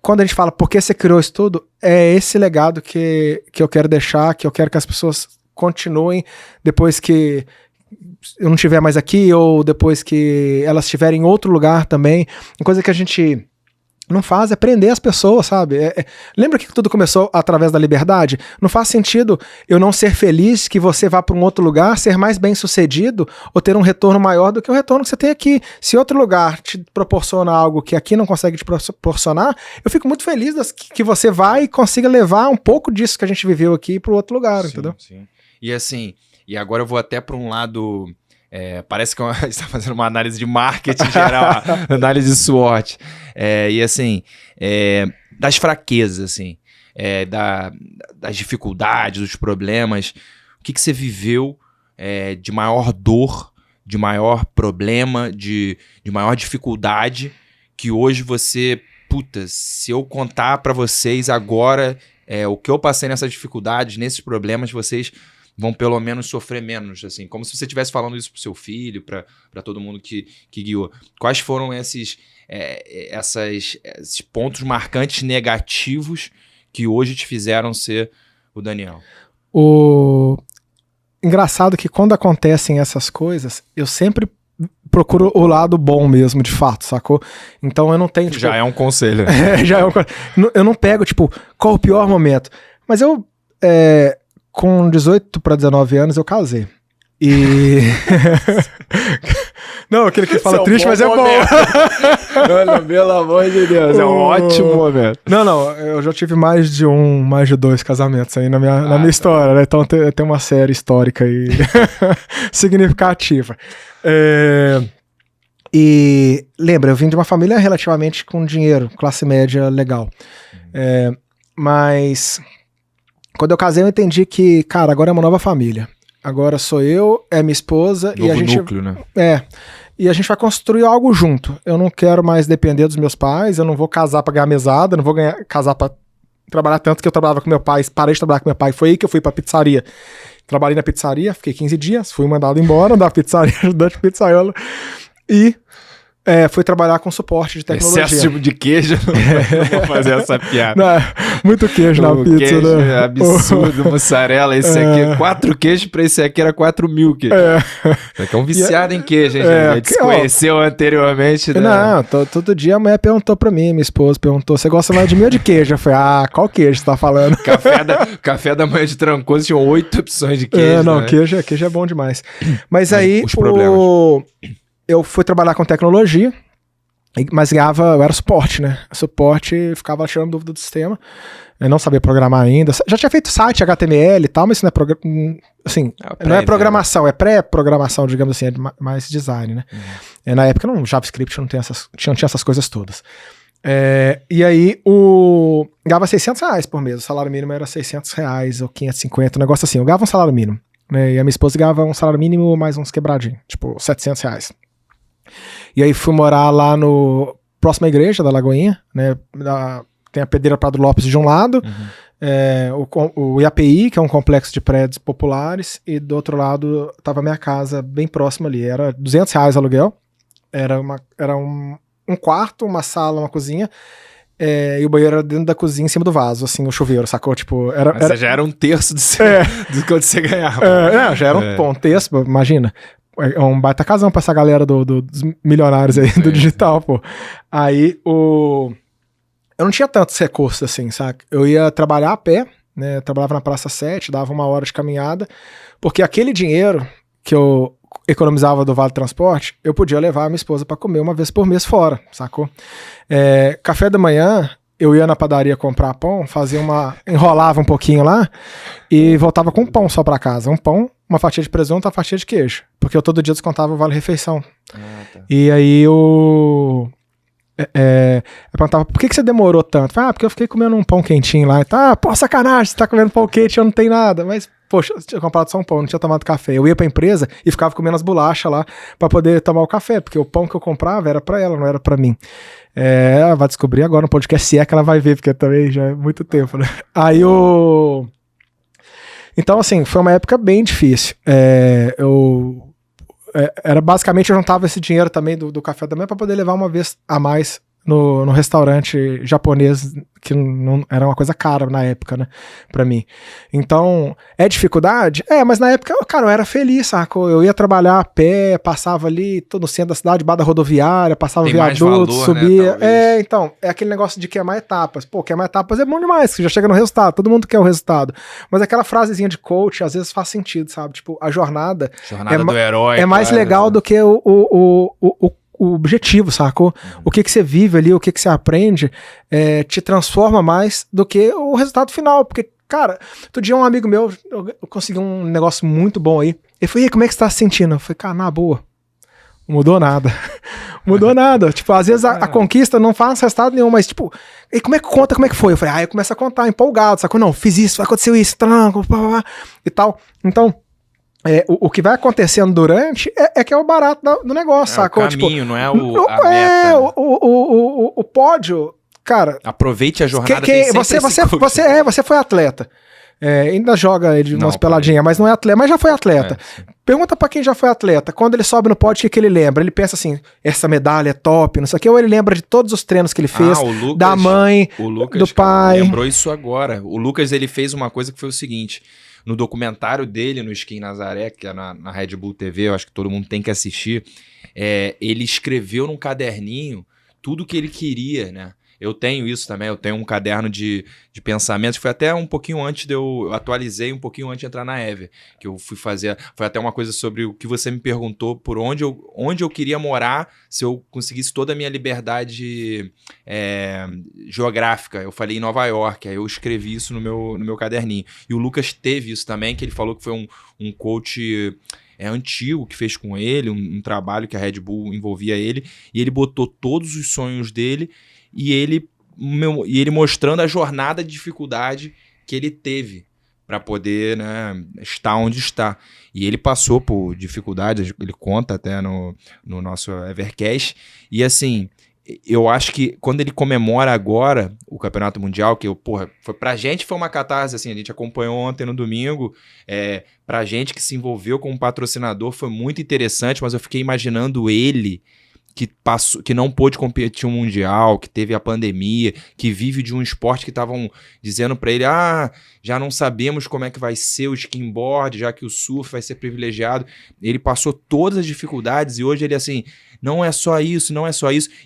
quando a gente fala por que você criou isso tudo, é esse legado que eu quero deixar, que eu quero que as pessoas continuem depois que eu não estiver mais aqui, ou depois que elas estiverem em outro lugar também. Uma coisa que a gente não faz é prender as pessoas, sabe? Lembra que tudo começou através da liberdade? Não faz sentido eu não ser feliz que você vá para um outro lugar, ser mais bem sucedido ou ter um retorno maior do que o retorno que você tem aqui. Se outro lugar te proporciona algo que aqui não consegue te proporcionar, eu fico muito feliz que você vai e consiga levar um pouco disso que a gente viveu aqui para o outro lugar, entendeu? Sim. E assim, agora eu vou até para um lado... parece que você está fazendo uma análise de marketing geral, análise de SWOT. E assim, das fraquezas, assim, das dificuldades, dos problemas, o que você viveu de maior dor, de maior problema, de maior dificuldade, que hoje você, se eu contar para vocês agora o que eu passei nessas dificuldades, nesses problemas, vocês vão pelo menos sofrer menos, assim, como se você estivesse falando isso pro seu filho, para todo mundo que guiou. Quais foram esses pontos marcantes negativos que hoje te fizeram ser o Daniel? O engraçado que quando acontecem essas coisas, eu sempre procuro o lado bom mesmo, de fato, sacou? Então eu não tenho... Tipo, já é um conselho. Eu não pego, tipo, qual o pior momento? Mas eu... com 18 para 19 anos eu casei. E... Não, aquele que fala triste, mas é bom. Olha, pelo amor de Deus, é um ótimo momento. Não, eu já tive mais de 2 casamentos aí na minha história, né? Então tem uma série histórica aí significativa. E lembra, eu vim de uma família relativamente com dinheiro, classe média legal. Mas... quando eu casei, eu entendi que, cara, agora é uma nova família. Agora sou eu, minha esposa. Novo e a gente... núcleo, né? E a gente vai construir algo junto. Eu não quero mais depender dos meus pais, eu não vou casar pra ganhar mesada, não vou casar pra trabalhar tanto que eu trabalhava com meu pai, parei de trabalhar com meu pai. Foi aí que eu fui pra pizzaria. Trabalhei na pizzaria, fiquei 15 dias, fui mandado embora da pizzaria, ajudante de pizzaiolo. E... fui trabalhar com suporte de tecnologia. Excesso de queijo, não vou fazer essa piada. Não, muito queijo na pizza, queijo, né? Absurdo, mussarela, esse aqui, 4 queijos, pra esse aqui era 4.000 queijos. Isso aqui é um viciado em queijo, hein, gente? A gente se conheceu anteriormente, né? Não, todo dia a mulher perguntou pra mim, minha esposa perguntou, você gosta mais de mim ou de queijo? Eu falei, qual queijo você tá falando? Café da manhã de Trancoso tinha 8 opções de queijo, não, né? queijo é bom demais. Mas aí, os problemas. Eu fui trabalhar com tecnologia, mas eu era suporte, né? Suporte, ficava tirando dúvida do sistema. Eu não sabia programar ainda. Já tinha feito site, HTML e tal, mas isso não é programação, é pré-programação, digamos assim, é mais design, né? Na época, JavaScript não tinha essas coisas todas. E aí, ganhava R$600 por mês. O salário mínimo era R$600 ou 550, um negócio assim. Eu ganhava um salário mínimo. né? E a minha esposa ganhava um salário mínimo mais uns quebradinhos, tipo R$700. E aí fui morar lá no próxima igreja da Lagoinha, né? Tem a Pedreira Prado Lopes de um lado, o IAPI, que é um complexo de prédios populares, e do outro lado tava a minha casa bem próxima ali. Era R$200 aluguel, era um quarto, uma sala, uma cozinha, e o banheiro era dentro da cozinha, em cima do vaso, assim, o chuveiro, sacou? Tipo, Mas já era um terço do que você ganhava. Já era um terço, imagina. É um baita casão pra essa galera dos milionários aí, do digital, pô. Aí, eu não tinha tantos recursos assim, saca? Eu ia trabalhar a pé, né? Eu trabalhava na Praça 7, dava 1 hora de caminhada, porque aquele dinheiro que eu economizava do Vale Transporte, eu podia levar a minha esposa pra comer uma vez por mês fora, sacou? Café da manhã, eu ia na padaria comprar pão, enrolava um pouquinho lá e voltava com um pão só pra casa. Um pão, uma fatia de presunto, uma fatia de queijo. Porque eu todo dia descontava o vale-refeição. Tá. E aí eu perguntava, por que você demorou tanto? Porque eu fiquei comendo um pão quentinho lá. E tá, pô, sacanagem, você tá comendo pão quente, eu não tenho nada. Mas, poxa, eu tinha comprado só um pão, não tinha tomado café. Eu ia pra empresa e ficava comendo as bolachas lá pra poder tomar o café, porque o pão que eu comprava era pra ela, não era pra mim. Ela vai descobrir agora no podcast, se é que ela vai ver, porque também já é muito tempo, né? Aí Então, assim, foi uma época bem difícil. Era basicamente, eu juntava esse dinheiro também do café da manhã pra poder levar uma vez a mais no restaurante japonês, que não era uma coisa cara na época, né, pra mim. Então, dificuldade? Mas na época, cara, eu era feliz, saca? Eu ia trabalhar a pé, passava ali, tô no centro da cidade, barra da rodoviária, passava viaduto, subia. Né, então, é aquele negócio de queimar etapas. Pô, queimar etapas é bom demais, você já chega no resultado, todo mundo quer o resultado. Mas aquela frasezinha de coach, às vezes faz sentido, sabe? Tipo, a jornada do herói. É mais legal do que o objetivo, sacou? O que você vive ali, o que você aprende, te transforma mais do que o resultado final. Porque, cara, outro dia um amigo meu, eu consegui um negócio muito bom aí. Ele falou, e aí, como é que você tá se sentindo? Eu falei, cara, na boa. Não mudou nada. Mudou nada. Tipo, às vezes a conquista não faz resultado nenhum, mas tipo, e como é que conta, como é que foi? Eu falei, eu começo a contar, empolgado, sacou? Não, fiz isso, aconteceu isso, tranco, e tal. Então, o que vai acontecendo durante que é o barato do negócio, sacou? O caminho, tipo, não é a meta. Né? O pódio, cara... Aproveite a jornada. Você foi atleta. Ainda joga de umas peladinhas, mas não é atleta, mas já foi atleta. Pergunta pra quem já foi atleta, quando ele sobe no pódio, o que ele lembra? Ele pensa assim, essa medalha é top, não sei o que, ou ele lembra de todos os treinos que ele fez, Lucas, da mãe, do pai. Lembrou isso agora. O Lucas, ele fez uma coisa que foi o seguinte... No documentário dele, no Skin Nazaré, que é na Red Bull TV, eu acho que todo mundo tem que assistir, ele escreveu num caderninho tudo que ele queria, né? Eu tenho isso também, eu tenho um caderno de pensamentos, foi até um pouquinho antes eu atualizei um pouquinho antes de entrar na Ever, que eu fui fazer, foi até uma coisa sobre o que você me perguntou, por onde eu queria morar se eu conseguisse toda a minha liberdade geográfica. Eu falei em Nova York, aí eu escrevi isso no meu caderninho. E o Lucas teve isso também, que ele falou que foi um coach... antigo que fez com ele, um trabalho que a Red Bull envolvia ele, e ele botou todos os sonhos dele e ele mostrando a jornada de dificuldade que ele teve para poder, né, estar onde está. E ele passou por dificuldades, ele conta até no nosso Evercast, e assim... Eu acho que quando ele comemora agora o Campeonato Mundial, que pra gente foi uma catarse, assim, a gente acompanhou ontem no domingo, pra gente que se envolveu com um patrocinador foi muito interessante, mas eu fiquei imaginando ele que não pôde competir um Mundial, que teve a pandemia, que vive de um esporte que estavam dizendo pra ele, já não sabemos como é que vai ser o skimboard, já que o surf vai ser privilegiado. Ele passou todas as dificuldades e hoje ele, assim, não é só isso,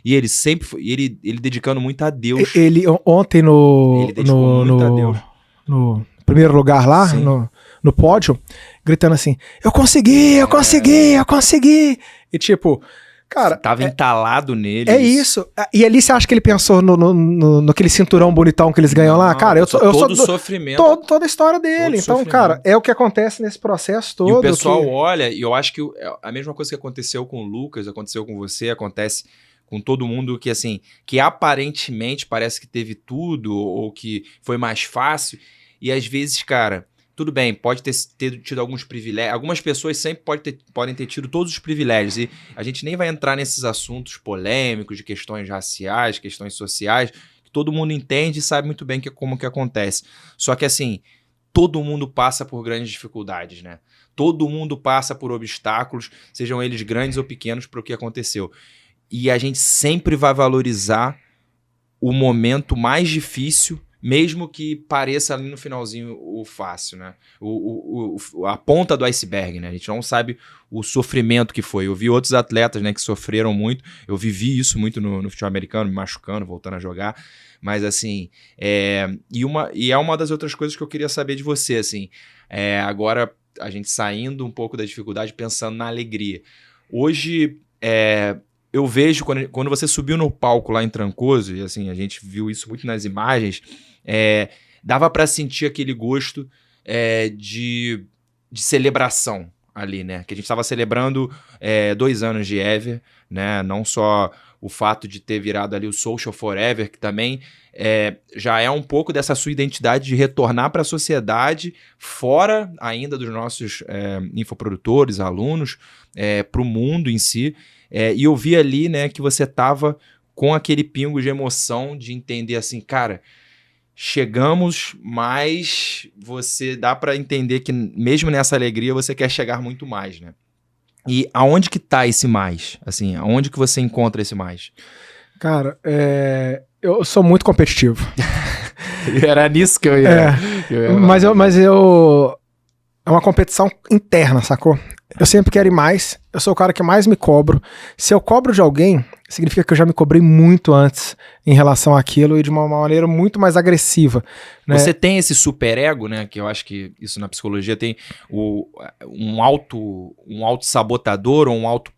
e ele sempre foi, ele dedicando muito a Deus. Ele ontem no primeiro lugar lá, no pódio, gritando assim, eu consegui! E tipo... Cara, tava entalado nele. Isso. E ali você acha que ele pensou no aquele cinturão bonitão que eles ganham lá? Cara, eu todo o sofrimento. Toda a história dele. Então, cara, é o que acontece nesse processo todo. E o pessoal olha, e eu acho que a mesma coisa que aconteceu com o Lucas, aconteceu com você, acontece com todo mundo que, assim, que aparentemente parece que teve tudo, ou que foi mais fácil. E às vezes, cara, tudo bem, pode ter tido alguns privilégios, algumas pessoas sempre podem ter tido todos os privilégios, e a gente nem vai entrar nesses assuntos polêmicos de questões raciais, questões sociais, que todo mundo entende e sabe muito bem como que acontece. Só que assim, todo mundo passa por grandes dificuldades, né? Todo mundo passa por obstáculos, sejam eles grandes ou pequenos, para o que aconteceu. E a gente sempre vai valorizar o momento mais difícil, mesmo que pareça ali no finalzinho o fácil, né? A ponta do iceberg, né? A gente não sabe o sofrimento que foi. Eu vi outros atletas, né, que sofreram muito. Eu vivi isso muito no futebol americano, me machucando, voltando a jogar. Mas assim, e é uma das outras coisas que eu queria saber de você, assim. Agora a gente saindo um pouco da dificuldade, pensando na alegria. Hoje, eu vejo, quando você subiu no palco lá em Trancoso, e assim, a gente viu isso muito nas imagens, dava para sentir aquele gosto de celebração ali, né? Que a gente estava celebrando 2 anos de Ever, né? Não só o fato de ter virado ali o Social Forever, que também já é um pouco dessa sua identidade de retornar para a sociedade, fora ainda dos nossos infoprodutores, alunos, para o mundo em si. E eu vi ali, né, que você tava com aquele pingo de emoção de entender assim, cara, chegamos, mas você dá para entender que mesmo nessa alegria você quer chegar muito mais, né? E aonde que tá esse mais? Assim, aonde que você encontra esse mais? Cara, eu sou muito competitivo. Era nisso que eu ia... Mas é uma competição interna, sacou? Eu sempre quero ir mais, eu sou o cara que mais me cobro. Se eu cobro de alguém, significa que eu já me cobrei muito antes em relação àquilo e de uma maneira muito mais agressiva, né? Você tem esse superego, né? Que eu acho que isso na psicologia tem um auto-sabotador ou um auto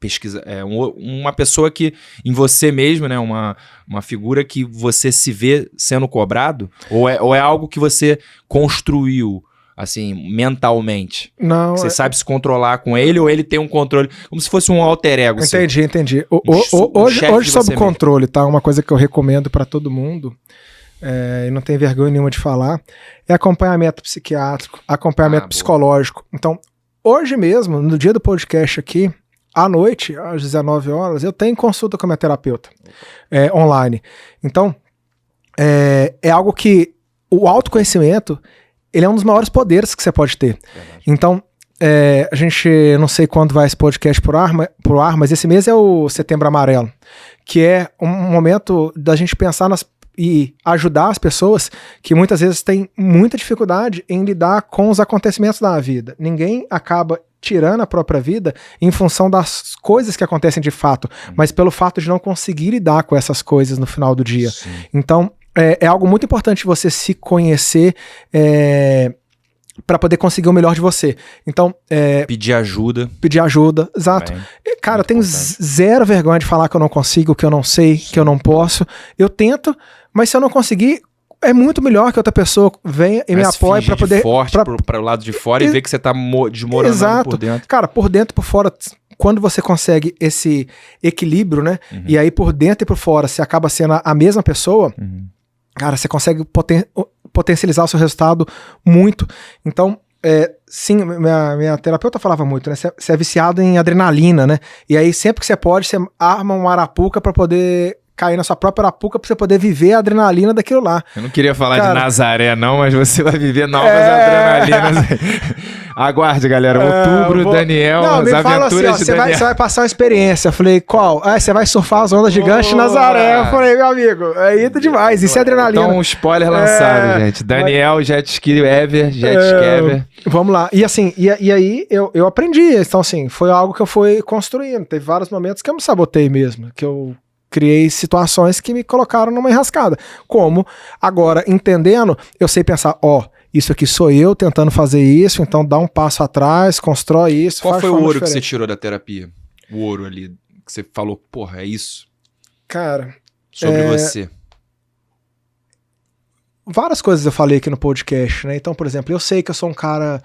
pesquisa, uma pessoa que em você mesmo, né? Uma figura que você se vê sendo cobrado? Ou é algo que você construiu assim, mentalmente? Não. Você sabe se controlar com ele ou ele tem um controle, como se fosse um alter ego? Entendi. Hoje sob controle, tá? Uma coisa que eu recomendo para todo mundo, e não tem vergonha nenhuma de falar, é acompanhamento psiquiátrico, acompanhamento psicológico. Então, hoje mesmo, no dia do podcast aqui, à noite, às 19 horas, eu tenho consulta com a minha terapeuta online. Então, é algo que o autoconhecimento, ele é um dos maiores poderes que você pode ter. Verdade. Então, a gente, não sei quando vai esse podcast pro ar, mas esse mês é o Setembro Amarelo, que é um momento da gente pensar e ajudar as pessoas que muitas vezes têm muita dificuldade em lidar com os acontecimentos da vida. Ninguém acaba tirando a própria vida em função das coisas que acontecem de fato, mas pelo fato de não conseguir lidar com essas coisas no final do dia. Sim. Então, é algo muito importante você se conhecer para poder conseguir o melhor de você. Então, pedir ajuda, exato. Cara, eu tenho zero vergonha de falar que eu não consigo, que eu não sei, que eu não posso. Eu tento, mas se eu não conseguir, é muito melhor que outra pessoa venha e me apoie para poder... forte para o lado de fora e ver que você tá desmoronando por dentro. Cara, por dentro e por fora, quando você consegue esse equilíbrio, né? E aí por dentro e por fora você acaba sendo a mesma pessoa... Cara, você consegue potencializar o seu resultado muito. Então, sim, minha terapeuta falava muito, né? Você é viciado em adrenalina, né? E aí, sempre que você pode, você arma uma arapuca pra poder cair na sua própria arapuca pra você poder viver a adrenalina daquilo lá. Eu não queria falar de Nazaré, não, mas você vai viver novas adrenalinas. Aguarde, galera. Outubro, Daniel, as aventuras de Daniel. Você vai passar uma experiência. Eu falei, qual? Você vai surfar as ondas gigantes de Nazaré. Eu falei, meu amigo, aí tá demais. Isso é adrenalina. Então, um spoiler lançado, gente. Daniel, Jet Ski Ever, Jet Ski Ever. Vamos lá. E assim, e aí eu aprendi. Então, assim, foi algo que eu fui construindo. Teve vários momentos que eu me sabotei mesmo, que eu criei situações que me colocaram numa enrascada. Como, agora, entendendo, eu sei pensar, isso aqui sou eu tentando fazer isso, então dá um passo atrás, constrói isso. Qual foi o ouro que você tirou da terapia? O ouro ali, que você falou, porra, é isso? Cara... Sobre você. Várias coisas eu falei aqui no podcast, né? Então, por exemplo, eu sei que eu sou um cara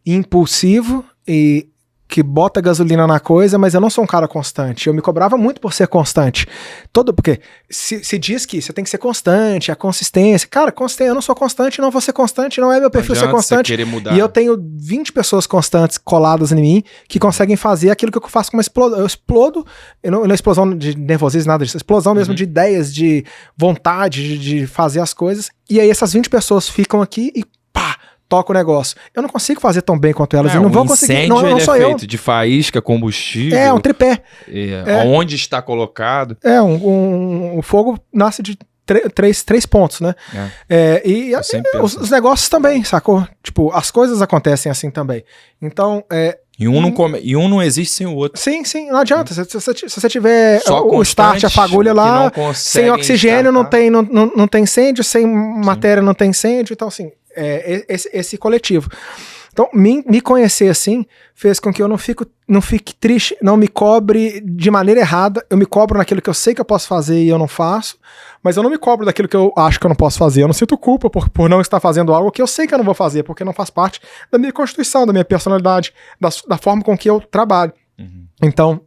impulsivo e que bota gasolina na coisa, mas eu não sou um cara constante. Eu me cobrava muito por ser constante. Porque se diz que você tem que ser constante, a consistência. Cara, eu não sou constante, não vou ser constante, não é meu perfil ser constante. Mudar. E eu tenho 20 pessoas constantes coladas em mim que conseguem fazer aquilo que eu faço com uma explosão. Eu explodo, não é explosão de nervosismo, nada disso, explosão mesmo de ideias, de vontade de fazer as coisas. E aí essas 20 pessoas ficam aqui e pá! Toca o negócio. Eu não consigo fazer tão bem quanto elas. Eu não vou conseguir. Não sou eu. Feito de faísca, combustível. É, um tripé. Onde está colocado. O fogo nasce de três pontos, né? E os negócios também, sacou? Tipo, as coisas acontecem assim também. Então, E um não existe sem o outro. Sim, não adianta. Se você tiver o start, a fagulha lá, sem oxigênio não tem incêndio, sem matéria não tem incêndio. Então, assim, esse coletivo. Então, me conhecer assim fez com que eu não fique triste, não me cobre de maneira errada. Eu me cobro naquilo que eu sei que eu posso fazer e eu não faço, mas eu não me cobro daquilo que eu acho que eu não posso fazer. Eu não sinto culpa por não estar fazendo algo que eu sei que eu não vou fazer, porque não faz parte da minha constituição, da minha personalidade, da forma com que eu trabalho. Uhum. Então,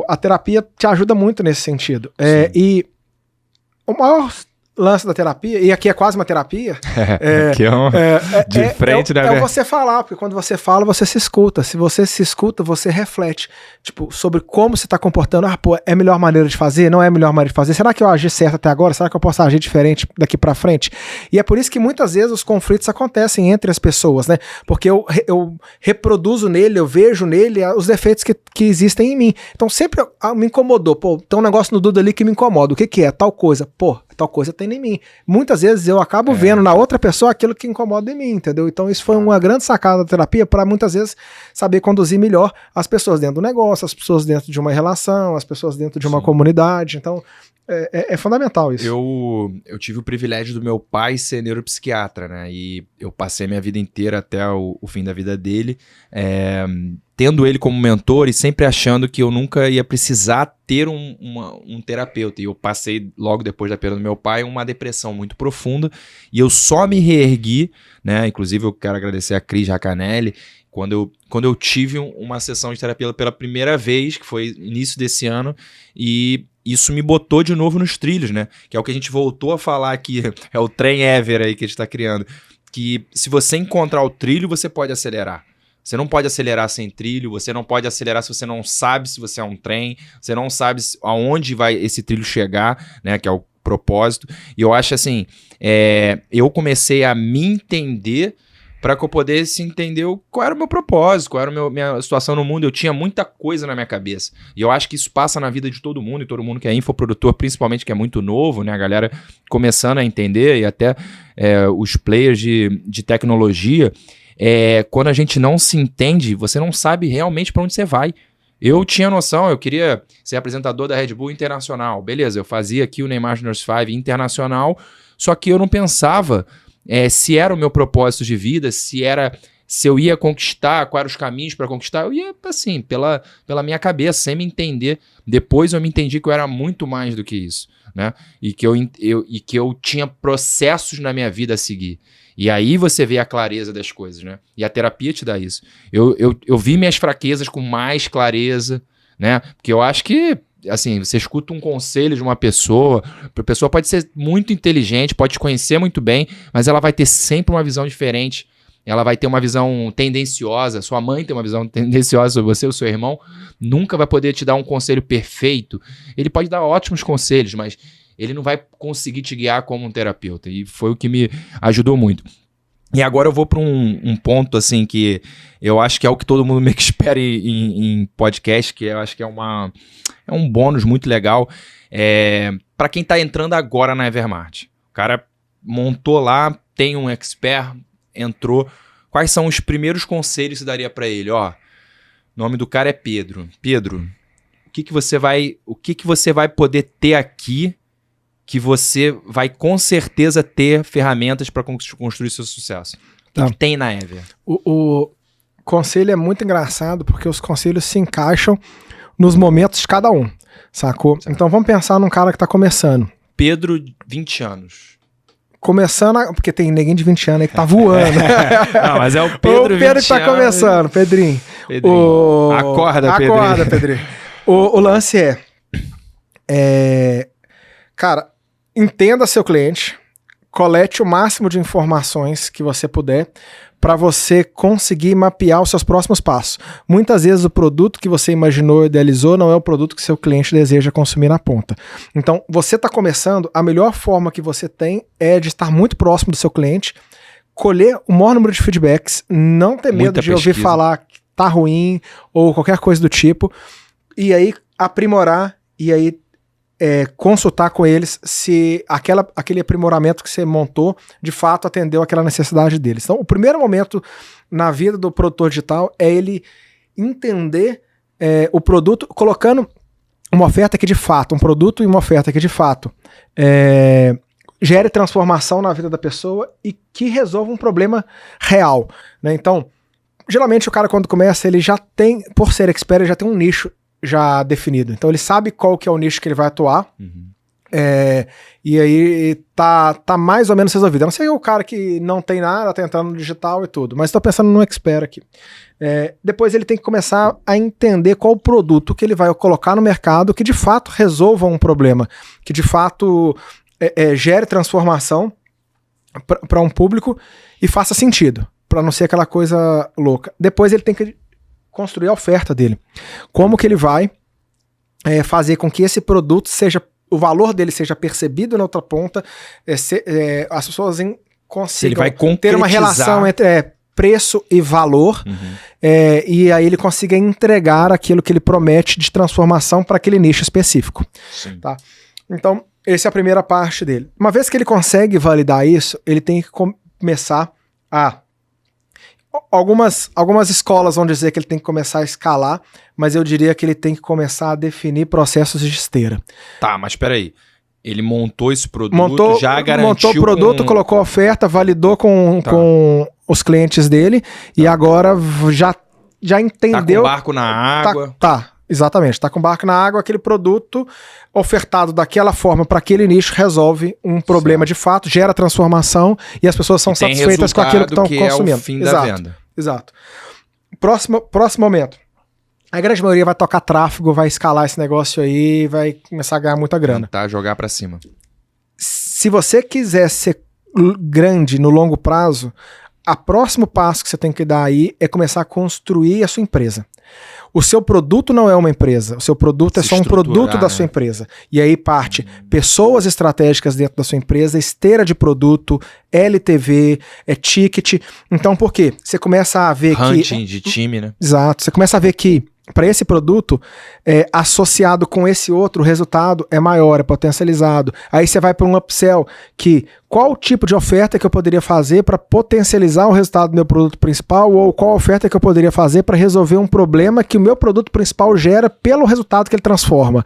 a terapia te ajuda muito nesse sentido. E o maior lance da terapia, e aqui é quase uma terapia. Aqui de frente, né? É você falar, porque quando você fala, você se escuta. Se você se escuta, você reflete, tipo, sobre como você tá comportando. É a melhor maneira de fazer? Não é a melhor maneira de fazer? Será que eu agi certo até agora? Será que eu posso agir diferente daqui pra frente? E é por isso que muitas vezes os conflitos acontecem entre as pessoas, né? Porque eu reproduzo nele, eu vejo nele os defeitos que existem em mim. Então sempre me incomodou. Tem um negócio no Duda ali que me incomoda. O que é? Tal coisa. Tal coisa tem em mim. Muitas vezes eu acabo vendo na outra pessoa aquilo que incomoda em mim, entendeu? Então isso foi uma grande sacada da terapia para muitas vezes saber conduzir melhor as pessoas dentro do negócio, as pessoas dentro de uma relação, as pessoas dentro de uma comunidade. Então é fundamental isso. Eu tive o privilégio do meu pai ser neuropsiquiatra, né? E eu passei minha vida inteira até o fim da vida dele tendo ele como mentor e sempre achando que eu nunca ia precisar ter um terapeuta. E eu passei, logo depois da perda do meu pai, uma depressão muito profunda. E eu só me reergui, né? Inclusive, eu quero agradecer a Cris Racanelli, quando eu tive uma sessão de terapia pela primeira vez, que foi início desse ano, e isso me botou de novo nos trilhos, né? Que é o que a gente voltou a falar aqui, é o trem Ever aí que a gente está criando. Que se você encontrar o trilho, você pode acelerar. Você não pode acelerar sem trilho, você não pode acelerar se você não sabe se você é um trem, você não sabe aonde vai esse trilho chegar, né, que é o propósito. E eu acho assim, eu comecei a me entender para que eu pudesse entender qual era o meu propósito, qual era a minha situação no mundo. Eu tinha muita coisa na minha cabeça. E eu acho que isso passa na vida de todo mundo, e todo mundo que é infoprodutor, principalmente que é muito novo, né, a galera começando a entender, e até os players de tecnologia. Quando a gente não se entende, você não sabe realmente para onde você vai. Eu tinha noção, eu queria ser apresentador da Red Bull Internacional. Beleza, eu fazia aqui o Neymar Juniors 5 Internacional, só que eu não pensava se era o meu propósito de vida, se eu ia conquistar, quais eram os caminhos para conquistar. Eu ia, assim, pela minha cabeça, sem me entender. Depois eu me entendi que eu era muito mais do que isso, né? E que eu tinha processos na minha vida a seguir. E aí você vê a clareza das coisas, né? E a terapia te dá isso. Eu vi minhas fraquezas com mais clareza, né? Porque eu acho que, assim, você escuta um conselho de uma pessoa, a pessoa pode ser muito inteligente, pode te conhecer muito bem, mas ela vai ter sempre uma visão diferente. Ela vai ter uma visão tendenciosa, sua mãe tem uma visão tendenciosa sobre você, o seu irmão nunca vai poder te dar um conselho perfeito. Ele pode dar ótimos conselhos, mas ele não vai conseguir te guiar como um terapeuta. E foi o que me ajudou muito. E agora eu vou para um ponto assim que eu acho que é o que todo mundo meio que espera em podcast, que eu acho que é um bônus muito legal. Para quem está entrando agora na Evermart. O cara montou lá, tem um expert, entrou. Quais são os primeiros conselhos que você daria para ele? O nome do cara é Pedro. Pedro, o que você vai poder ter aqui que você vai com certeza ter ferramentas para construir seu sucesso? O que tem na Ever? O conselho é muito engraçado porque os conselhos se encaixam nos momentos de cada um, sacou? Certo. Então vamos pensar num cara que está começando. Pedro, 20 anos. começando, porque tem ninguém de 20 anos aí que tá voando. Não, mas é o Pedro, o Pedro que tá começando, Pedrinho. Acorda, Pedrinho. Acorda, Pedrinho. O lance cara, entenda seu cliente, colete o máximo de informações que você puder para você conseguir mapear os seus próximos passos. Muitas vezes o produto que você imaginou, idealizou, não é o produto que seu cliente deseja consumir na ponta. Então, você está começando, a melhor forma que você tem é de estar muito próximo do seu cliente, colher o maior número de feedbacks, não ter medo de ouvir falar que tá ruim ou qualquer coisa do tipo, e aí aprimorar, e aí consultar com eles se aquele aprimoramento que você montou de fato atendeu aquela necessidade deles. Então, o primeiro momento na vida do produtor digital é ele entender o produto, colocando uma oferta que de fato, um produto e uma oferta que de fato gere transformação na vida da pessoa e que resolva um problema real, né? Então, geralmente o cara quando começa, ele já tem, por ser expert, ele já tem um nicho já definido. Então ele sabe qual que é o nicho que ele vai atuar. E aí tá mais ou menos resolvido. Eu não sei o cara que não tem nada, tá entrando no digital e tudo, mas estou pensando no expert aqui. Depois ele tem que começar a entender qual o produto que ele vai colocar no mercado que de fato resolva um problema, que de fato gere transformação para um público e faça sentido, para não ser aquela coisa louca. Depois ele tem que construir a oferta dele. Como que ele vai fazer com que esse produto o valor dele seja percebido na outra ponta, as pessoas consigam ter uma relação entre preço e valor, e aí ele consiga entregar aquilo que ele promete de transformação para aquele nicho específico. Tá? Então, essa é a primeira parte dele. Uma vez que ele consegue validar isso, ele tem que começar a... Algumas escolas vão dizer que ele tem que começar a escalar, mas eu diria que ele tem que começar a definir processos de esteira. Tá, mas peraí. Ele montou esse produto, já garantiu... Montou o produto, colocou a oferta, validou com os clientes dele e agora já entendeu... Tá com barco na água. Exatamente. Tá com barco na água, aquele produto ofertado daquela forma para aquele nicho resolve um problema de fato, gera transformação e as pessoas são satisfeitas com aquilo que estão consumindo. É o fim da venda. Exato. Próximo momento. A grande maioria vai tocar tráfego, vai escalar esse negócio aí, vai começar a ganhar muita grana. Jogar para cima. Se você quiser ser grande no longo prazo, o próximo passo que você tem que dar aí é começar a construir a sua empresa. O seu produto não é uma empresa, o seu produto é só um produto da sua empresa. E aí parte pessoas estratégicas dentro da sua empresa, esteira de produto, LTV, ticket. Então por quê? Você começa a ver Hunting de time, né? Exato. Você começa a ver que para esse produto, associado com esse outro, o resultado é maior, é potencializado. Aí você vai para um upsell, qual tipo de oferta que eu poderia fazer para potencializar o resultado do meu produto principal, ou qual oferta que eu poderia fazer para resolver um problema que o meu produto principal gera pelo resultado que ele transforma.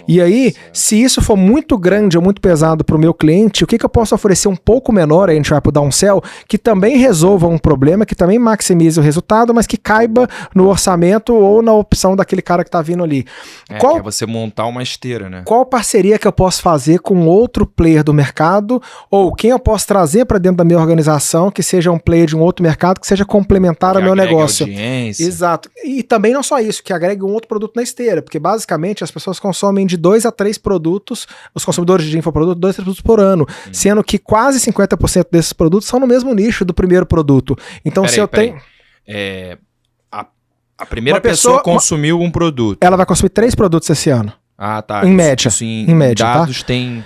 E aí, se isso for muito grande ou muito pesado para o meu cliente, o que eu posso oferecer um pouco menor, aí a gente vai para o downsell, que também resolva um problema, que também maximize o resultado, mas que caiba no orçamento ou na opção daquele cara que está vindo ali. Que é você montar uma esteira, né? Qual parceria que eu posso fazer com outro player do mercado, ou quem eu posso trazer para dentro da minha organização que seja um player de um outro mercado que seja complementar ao meu negócio. Audiência. Exato. E também não só isso, que agregue um outro produto na esteira, porque basicamente as pessoas consomem de 2 a 3 produtos, os consumidores de infoproduto, 2 a 3 produtos por ano, sendo que quase 50% desses produtos são no mesmo nicho do primeiro produto. Então a primeira pessoa consumiu um produto. Ela vai consumir 3 produtos esse ano. Ah, tá. Em média. Em média, dados tem...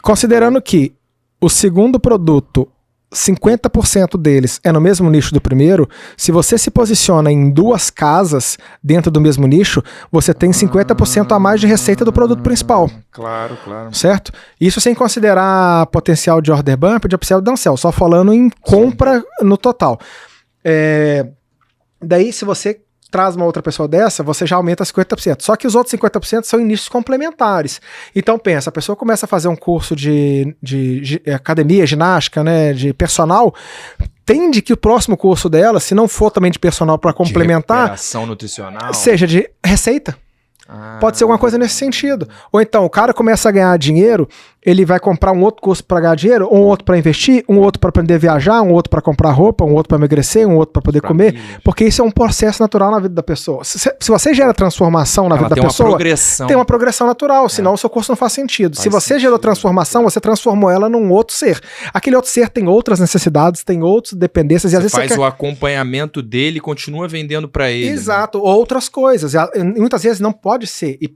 Considerando que o segundo produto, 50% deles é no mesmo nicho do primeiro, se você se posiciona em 2 casas dentro do mesmo nicho, você tem 50% a mais de receita do produto principal. Claro. Certo? Isso sem considerar potencial de order bump, de upsell e downsell, só falando em compra no total. Daí, se você traz uma outra pessoa dessa, você já aumenta 50%. Só que os outros 50% são nichos complementares. Então pensa, a pessoa começa a fazer um curso de academia, ginástica, né, de personal, tende que o próximo curso dela, se não for também de personal para complementar, de recuperação nutricional, seja de receita. Pode ser alguma coisa nesse sentido. Ou então, o cara começa a ganhar dinheiro ele vai comprar um outro curso para ganhar dinheiro, um outro para investir, um outro para aprender a viajar, um outro para comprar roupa, um outro para emagrecer, um outro para poder comer, porque isso é um processo natural na vida da pessoa. Se você gera transformação na vida da pessoa, tem uma progressão natural, senão o seu curso não faz sentido. Se você gerou transformação, você transformou ela num outro ser. Aquele outro ser tem outras necessidades, tem outras dependências. E às vezes faz o acompanhamento dele e continua vendendo para ele. Exato, né? Outras coisas. E muitas vezes não pode ser, e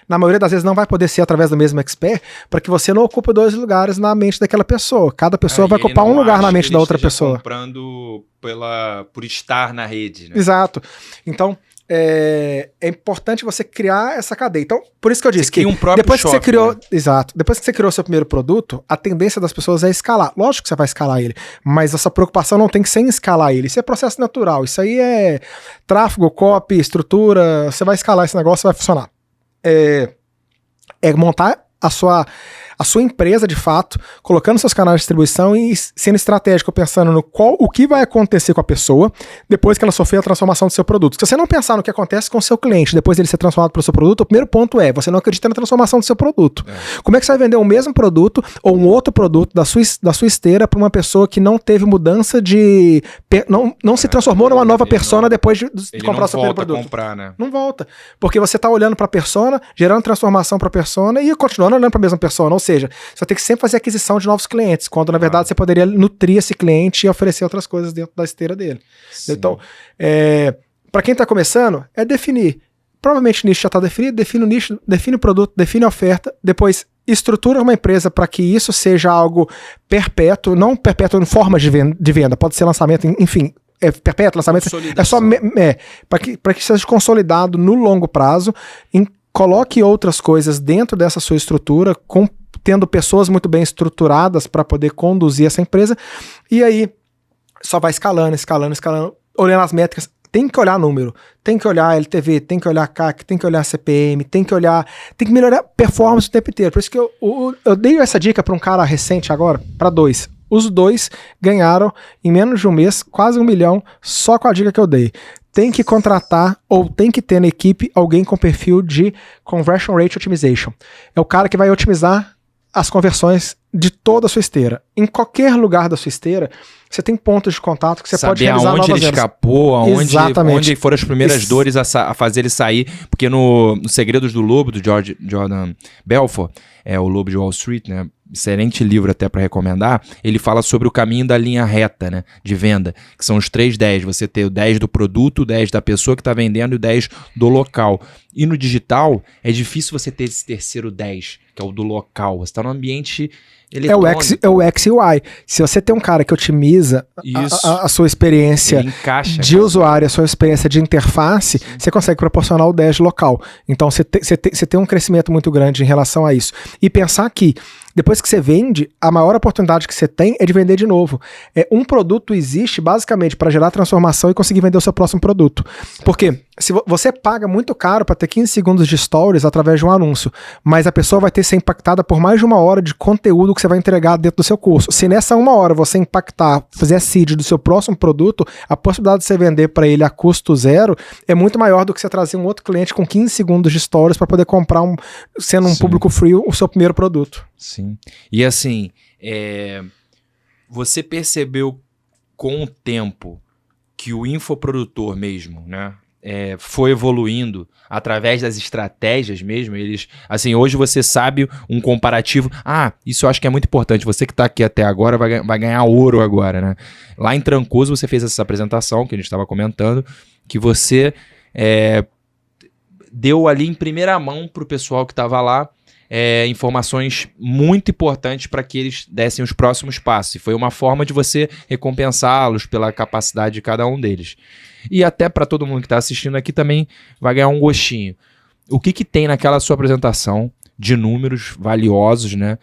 na maioria das vezes não vai poder ser através do mesmo expert, para que você não ocupe 2 lugares na mente daquela pessoa. Cada pessoa vai ocupar um lugar na mente da outra pessoa. Comprando por estar na rede, né? Exato. Então, é importante você criar essa cadeia. Então, por isso que eu disse que depois que você criou, né? Exato, depois que você criou seu primeiro produto, a tendência das pessoas é escalar. Lógico que você vai escalar ele, mas essa preocupação não tem que ser em escalar ele. Isso é processo natural. Isso aí é tráfego, copy, estrutura. Você vai escalar esse negócio, vai funcionar. É montar a sua empresa de fato, colocando seus canais de distribuição e sendo estratégico, pensando no o que vai acontecer com a pessoa depois que ela sofrer a transformação do seu produto. Se você não pensar no que acontece com o seu cliente depois dele ser transformado pelo seu produto, o primeiro ponto é, você não acredita na transformação do seu produto. Como é que você vai vender o mesmo produto ou um outro produto da sua esteira para uma pessoa que não teve mudança de... não se transformou numa nova persona depois de comprar o seu primeiro produto? Comprar, né? Não volta. Porque você está olhando para a persona, gerando transformação para a persona e continuando olhando para a mesma persona. Ou seja, você vai ter que sempre fazer aquisição de novos clientes, quando na verdade você poderia nutrir esse cliente e oferecer outras coisas dentro da esteira dele. Sim. Então, para quem está começando, é definir. Provavelmente o nicho já está definido, define o nicho, define o produto, define a oferta, depois estrutura uma empresa para que isso seja algo perpétuo, não perpétuo em forma de venda, pode ser lançamento, enfim, perpétuo, lançamento, é só para que seja consolidado no longo prazo, coloque outras coisas dentro dessa sua estrutura, tendo pessoas muito bem estruturadas para poder conduzir essa empresa, e aí só vai escalando, olhando as métricas. Tem que olhar número, tem que olhar LTV, tem que olhar CAC, tem que olhar CPM, tem que melhorar performance o tempo inteiro. Por isso que eu dei essa dica para um cara recente agora, para 2. Os 2 ganharam em menos de um mês quase 1 milhão só com a dica que eu dei. Tem que contratar ou tem que ter na equipe alguém com perfil de Conversion Rate Optimization. É o cara que vai otimizar as conversões de toda a sua esteira. Em qualquer lugar da sua esteira, você tem pontos de contato que você pode realizar novas vendas. Saber aonde ele escapou, onde foram as primeiras dores a fazer ele sair. Porque no Segredos do Lobo, do Jordan Belfort, o Lobo de Wall Street, né? Excelente livro até para recomendar, ele fala sobre o caminho da linha reta, né, de venda, que são os 3 10, você ter o 10 do produto, o 10 da pessoa que está vendendo e o 10 do local. E no digital, é difícil você ter esse terceiro 10, que é o do local. Você está no ambiente eletrônico. É o X e o Y. Se você tem um cara que otimiza a sua experiência de usuário, a sua experiência de interface, você consegue proporcionar o 10 local. Então você tem um crescimento muito grande em relação a isso. E pensar que depois que você vende, a maior oportunidade que você tem é de vender de novo. Um produto existe basicamente para gerar transformação e conseguir vender o seu próximo produto. Porque se você paga muito caro para ter 15 segundos de stories através de um anúncio, mas a pessoa vai ter que ser impactada por mais de 1 hora de conteúdo que você vai entregar dentro do seu curso. Se nessa 1 hora você impactar, fazer a seed do seu próximo produto, a possibilidade de você vender para ele a custo zero é muito maior do que você trazer um outro cliente com 15 segundos de stories para poder comprar, sendo um público free, o seu primeiro produto. Sim. E assim, você percebeu com o tempo que o infoprodutor mesmo, né? Foi evoluindo através das estratégias mesmo. Assim, hoje você sabe um comparativo. Isso eu acho que é muito importante. Você que está aqui até agora vai ganhar ouro agora, né? Lá em Trancoso você fez essa apresentação que a gente estava comentando, que você deu ali em primeira mão para o pessoal que estava lá informações muito importantes para que eles dessem os próximos passos. E foi uma forma de você recompensá-los pela capacidade de cada um deles. E até para todo mundo que está assistindo aqui também vai ganhar um gostinho. O que tem naquela sua apresentação de números valiosos, né?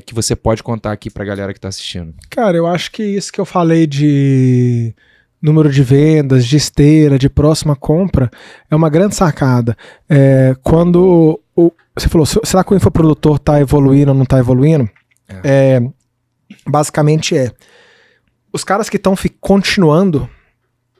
Que você pode contar aqui para a galera que está assistindo? Cara, eu acho que isso que eu falei de número de vendas, de esteira, de próxima compra, é uma grande sacada. Quando você falou, será que o infoprodutor está evoluindo ou não está evoluindo? Basicamente os caras que estão continuando,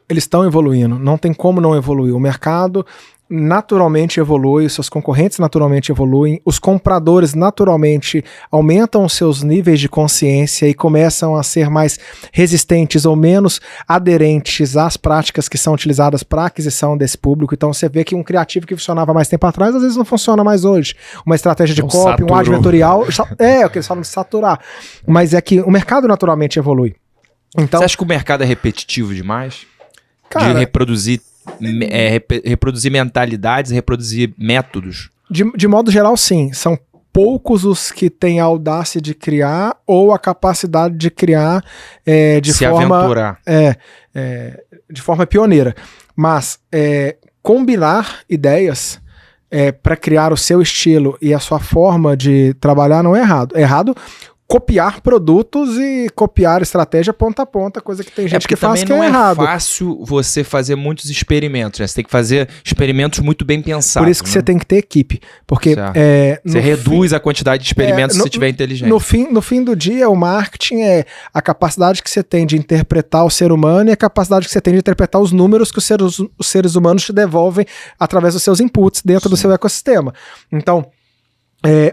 eles estão evoluindo, não tem como não evoluir. O mercado, naturalmente evolui, os seus concorrentes naturalmente evoluem, os compradores naturalmente aumentam os seus níveis de consciência e começam a ser mais resistentes ou menos aderentes às práticas que são utilizadas para a aquisição desse público. Então você vê que um criativo que funcionava mais tempo atrás, às vezes não funciona mais hoje. Uma estratégia de copy, um advertorial, é o que eles falam de saturar. Mas é que o mercado naturalmente evolui. Então, você acha que o mercado é repetitivo demais? Cara, de reproduzir mentalidades, reproduzir métodos? De modo geral, sim. São poucos os que têm a audácia de criar ou a capacidade de criar de forma pioneira. Mas combinar ideias para criar o seu estilo e a sua forma de trabalhar não é errado. É errado copiar produtos e copiar estratégia ponta a ponta, coisa que tem gente que faz que é errado. Não é fácil você fazer muitos experimentos, né? Você tem que fazer experimentos muito bem pensados. Por isso que você tem que ter equipe, porque você reduz a quantidade de experimentos se você tiver inteligente. No fim do dia, o marketing é a capacidade que você tem de interpretar o ser humano e a capacidade que você tem de interpretar os números que os seres humanos te devolvem através dos seus inputs dentro do seu ecossistema. Então,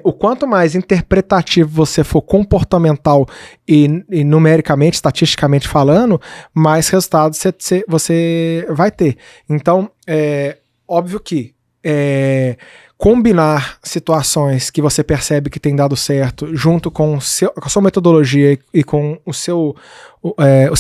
o quanto mais interpretativo você for comportamental e numericamente, estatisticamente falando, mais resultados você vai ter. Então, óbvio que combinar situações que você percebe que tem dado certo junto com a sua metodologia e com o seu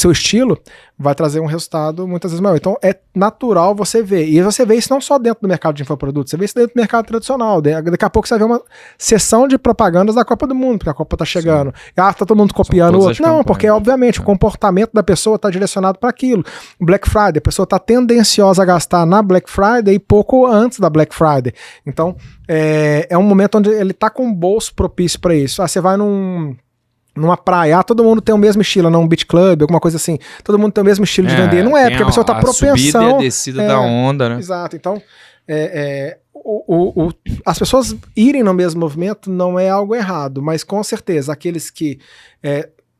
estilo vai trazer um resultado muitas vezes maior. Então é natural você ver. E você vê isso não só dentro do mercado de infoprodutos, você vê isso dentro do mercado tradicional. Daqui a pouco você vai ver uma sessão de propagandas da Copa do Mundo, porque a Copa tá chegando. Tá todo mundo copiando o outro. Não, porque obviamente o comportamento da pessoa tá direcionado para aquilo. Black Friday, a pessoa tá tendenciosa a gastar na Black Friday e pouco antes da Black Friday. Então é um momento onde ele tá com um bolso propício para isso. Você vai numa praia, todo mundo tem o mesmo estilo, não um beach club, alguma coisa assim. Todo mundo tem o mesmo estilo de vender. Não porque a pessoa tá propensão. A subida e a descida da onda, né? Exato. Então, as pessoas irem no mesmo movimento não é algo errado, mas com certeza, aqueles que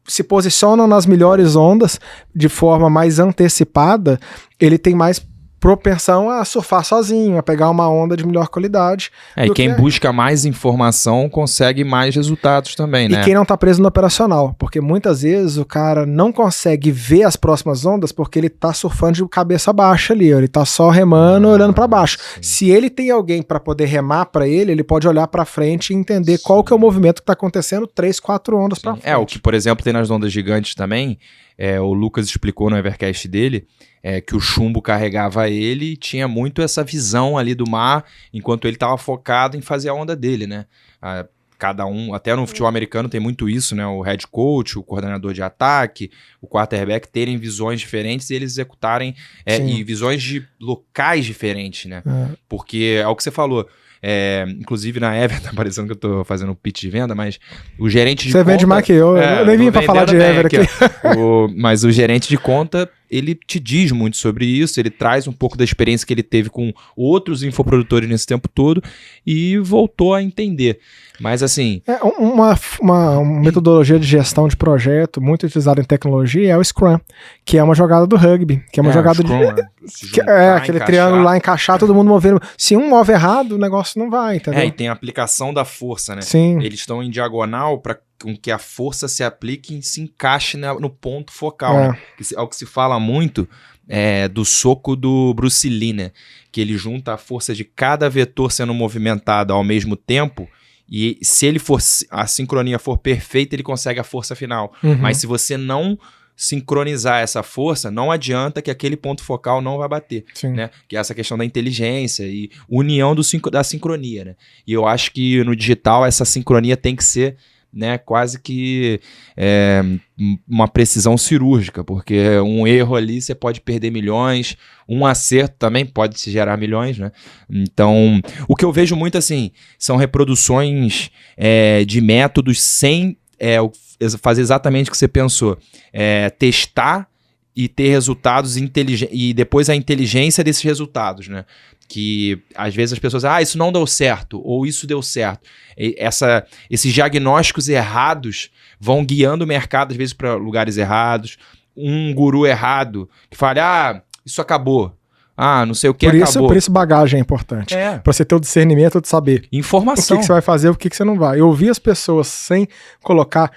se posicionam nas melhores ondas de forma mais antecipada, ele tem mais propensão a surfar sozinho, a pegar uma onda de melhor qualidade. E quem busca mais informação consegue mais resultados também, né? E quem não tá preso no operacional, porque muitas vezes o cara não consegue ver as próximas ondas porque ele tá surfando de cabeça baixa ali, ele tá só remando, olhando para baixo. Sim. Se ele tem alguém para poder remar para ele pode olhar para frente e entender qual que é o movimento que tá acontecendo 3, 4 ondas para frente. O que, por exemplo, tem nas ondas gigantes também, o Lucas explicou no Evercast dele, que o chumbo carregava ele e tinha muito essa visão ali do mar, enquanto ele estava focado em fazer a onda dele, né? Cada um, até no futebol americano tem muito isso, né? O head coach, o coordenador de ataque, o quarterback terem visões diferentes e eles executarem e visões de locais diferentes, né? Porque é o que você falou. Inclusive na Ever, tá parecendo que eu tô fazendo um pitch de venda, mas o gerente de conta... Você vende mais que eu nem vim pra falar de Ever aqui. Mas o gerente de conta, ele te diz muito sobre isso, ele traz um pouco da experiência que ele teve com outros infoprodutores nesse tempo todo e voltou a entender. Mas assim... Uma metodologia de gestão de projeto muito utilizada em tecnologia é o Scrum, que é uma jogada do rugby, que é uma jogada Scrum, aquele triângulo lá, encaixar, todo mundo movendo. Se um move errado, o negócio não vai, entendeu? E tem a aplicação da força, né? Sim. Eles estão em diagonal para que a força se aplique e se encaixe no ponto focal, né? É o que se fala muito do soco do Bruce Lee, né? Que ele junta a força de cada vetor sendo movimentado ao mesmo tempo. E se a sincronia for perfeita, ele consegue a força final. Mas se você não sincronizar essa força, não adianta que aquele ponto focal não vai bater. Né? Que é essa questão da inteligência e união da sincronia. Né? E eu acho que no digital essa sincronia tem que ser, né, quase que uma precisão cirúrgica, porque um erro ali você pode perder milhões, um acerto também pode se gerar milhões, né? Então, o que eu vejo muito assim, são reproduções de métodos sem fazer exatamente o que você pensou, testar e ter resultados e depois a inteligência desses resultados, né? Que às vezes as pessoas isso não deu certo, ou isso deu certo. Esses diagnósticos errados vão guiando o mercado, às vezes, para lugares errados. Um guru errado que fala, isso acabou. não sei o que, acabou. Por isso bagagem é importante. Pra você ter o discernimento de saber informação. O que você vai fazer, o que você não vai. Eu ouvir as pessoas sem colocar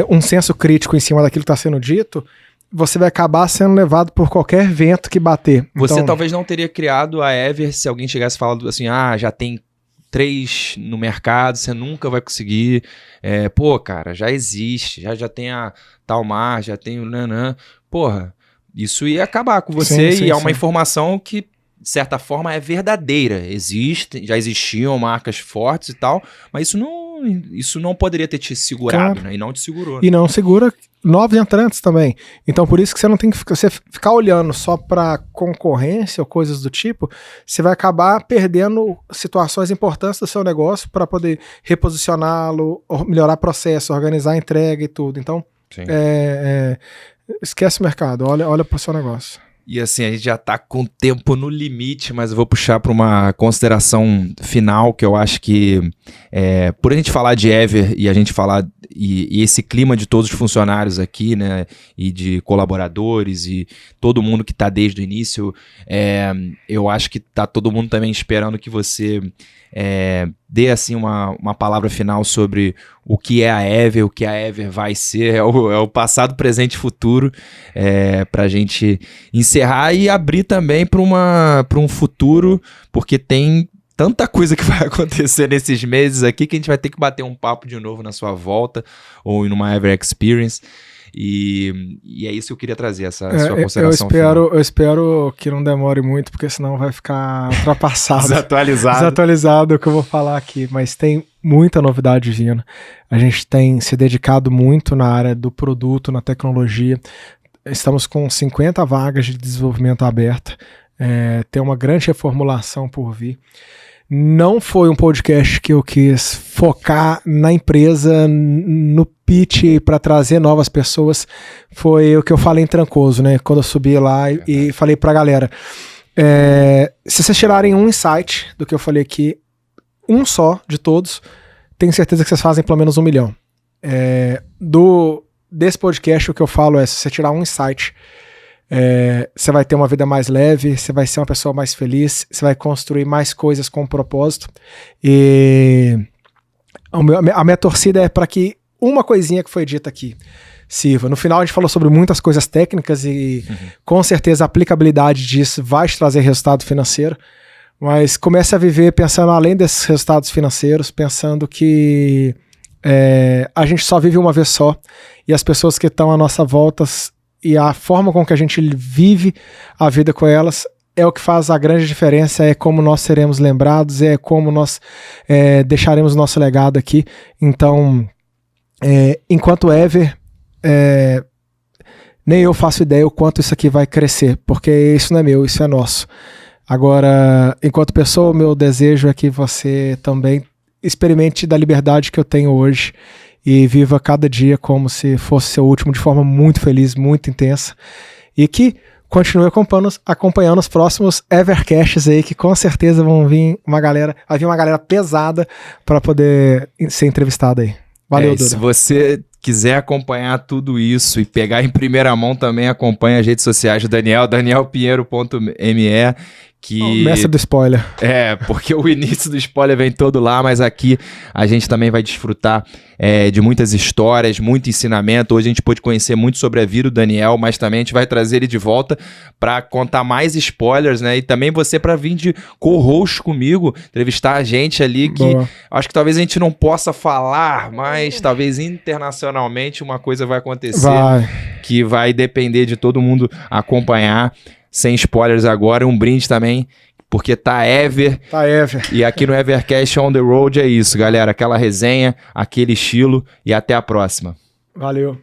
um senso crítico em cima daquilo que está sendo dito, você vai acabar sendo levado por qualquer vento que bater. Você talvez não teria criado a Ever se alguém chegasse falando assim, já tem 3 no mercado, você nunca vai conseguir. Cara, já existe, já tem a Talmar, já tem o Nanã. Porra, isso ia acabar com você e é uma informação que, de certa forma, é verdadeira. Já existiam marcas fortes e tal, mas isso não poderia ter te segurado, né? E não te segurou. E não segura novos entrantes também. Então, por isso que você não tem que ficar olhando só para concorrência ou coisas do tipo, você vai acabar perdendo situações importantes do seu negócio para poder reposicioná-lo, melhorar processo, organizar a entrega e tudo. Então, esquece o mercado, olha para o seu negócio. E assim, a gente já tá com o tempo no limite, mas eu vou puxar para uma consideração final, que eu acho que, por a gente falar de Ever e a gente falar, e esse clima de todos os funcionários aqui, né, e de colaboradores e todo mundo que tá desde o início, eu acho que tá todo mundo também esperando que você dê assim uma palavra final sobre o que é a Ever, o que a Ever vai ser, é o passado, presente e futuro, pra gente encerrar e abrir também para um futuro, porque tem tanta coisa que vai acontecer nesses meses aqui que a gente vai ter que bater um papo de novo na sua volta ou numa Ever Experience. E é isso que eu queria trazer, essa sua consideração final. Eu espero que não demore muito, porque senão vai ficar ultrapassado. Desatualizado o que eu vou falar aqui, mas tem muita novidade vindo. A gente tem se dedicado muito na área do produto, na tecnologia. Estamos com 50 vagas de desenvolvimento aberta. Tem uma grande reformulação por vir. Não foi um podcast que eu quis focar na empresa, no pitch para trazer novas pessoas. Foi o que eu falei em Trancoso, né? Quando eu subi lá e falei pra galera. Se vocês tirarem um insight do que eu falei aqui, um só de todos, tenho certeza que vocês fazem pelo menos 1 milhão. Desse podcast, o que eu falo se você tirar um insight, você vai ter uma vida mais leve, você vai ser uma pessoa mais feliz, você vai construir mais coisas com propósito. E a minha torcida é para que uma coisinha que foi dita aqui sirva. No final a gente falou sobre muitas coisas técnicas e com certeza a aplicabilidade disso vai te trazer resultado financeiro, mas comece a viver pensando além desses resultados financeiros, pensando que a gente só vive uma vez só e as pessoas que estão à nossa volta e a forma com que a gente vive a vida com elas é o que faz a grande diferença, é como nós seremos lembrados, é como nós deixaremos nosso legado aqui. Então, enquanto Ever, nem eu faço ideia o quanto isso aqui vai crescer, porque isso não é meu, isso é nosso. Agora, enquanto pessoa, o meu desejo é que você também experimente da liberdade que eu tenho hoje e viva cada dia como se fosse seu último, de forma muito feliz, muito intensa, e que continue acompanhando os próximos Evercasts aí, que com certeza vai vir uma galera pesada para poder ser entrevistada aí. Valeu, Duda. Se você quiser acompanhar tudo isso e pegar em primeira mão também, acompanha as redes sociais do Daniel, danielpinheiro.me, que... Mestre do spoiler. Porque o início do spoiler vem todo lá, mas aqui a gente também vai desfrutar de muitas histórias, muito ensinamento. Hoje a gente pôde conhecer muito sobre a vida do Daniel, mas também a gente vai trazer ele de volta para contar mais spoilers, né? E também você para vir de co-host comigo, entrevistar a gente ali, que acho que talvez a gente não possa falar, mas talvez internacionalmente uma coisa vai acontecer que vai depender de todo mundo acompanhar. Sem spoilers agora, um brinde também, porque tá Ever. E aqui no Evercast On The Road é isso, galera. Aquela resenha, aquele estilo e até a próxima. Valeu.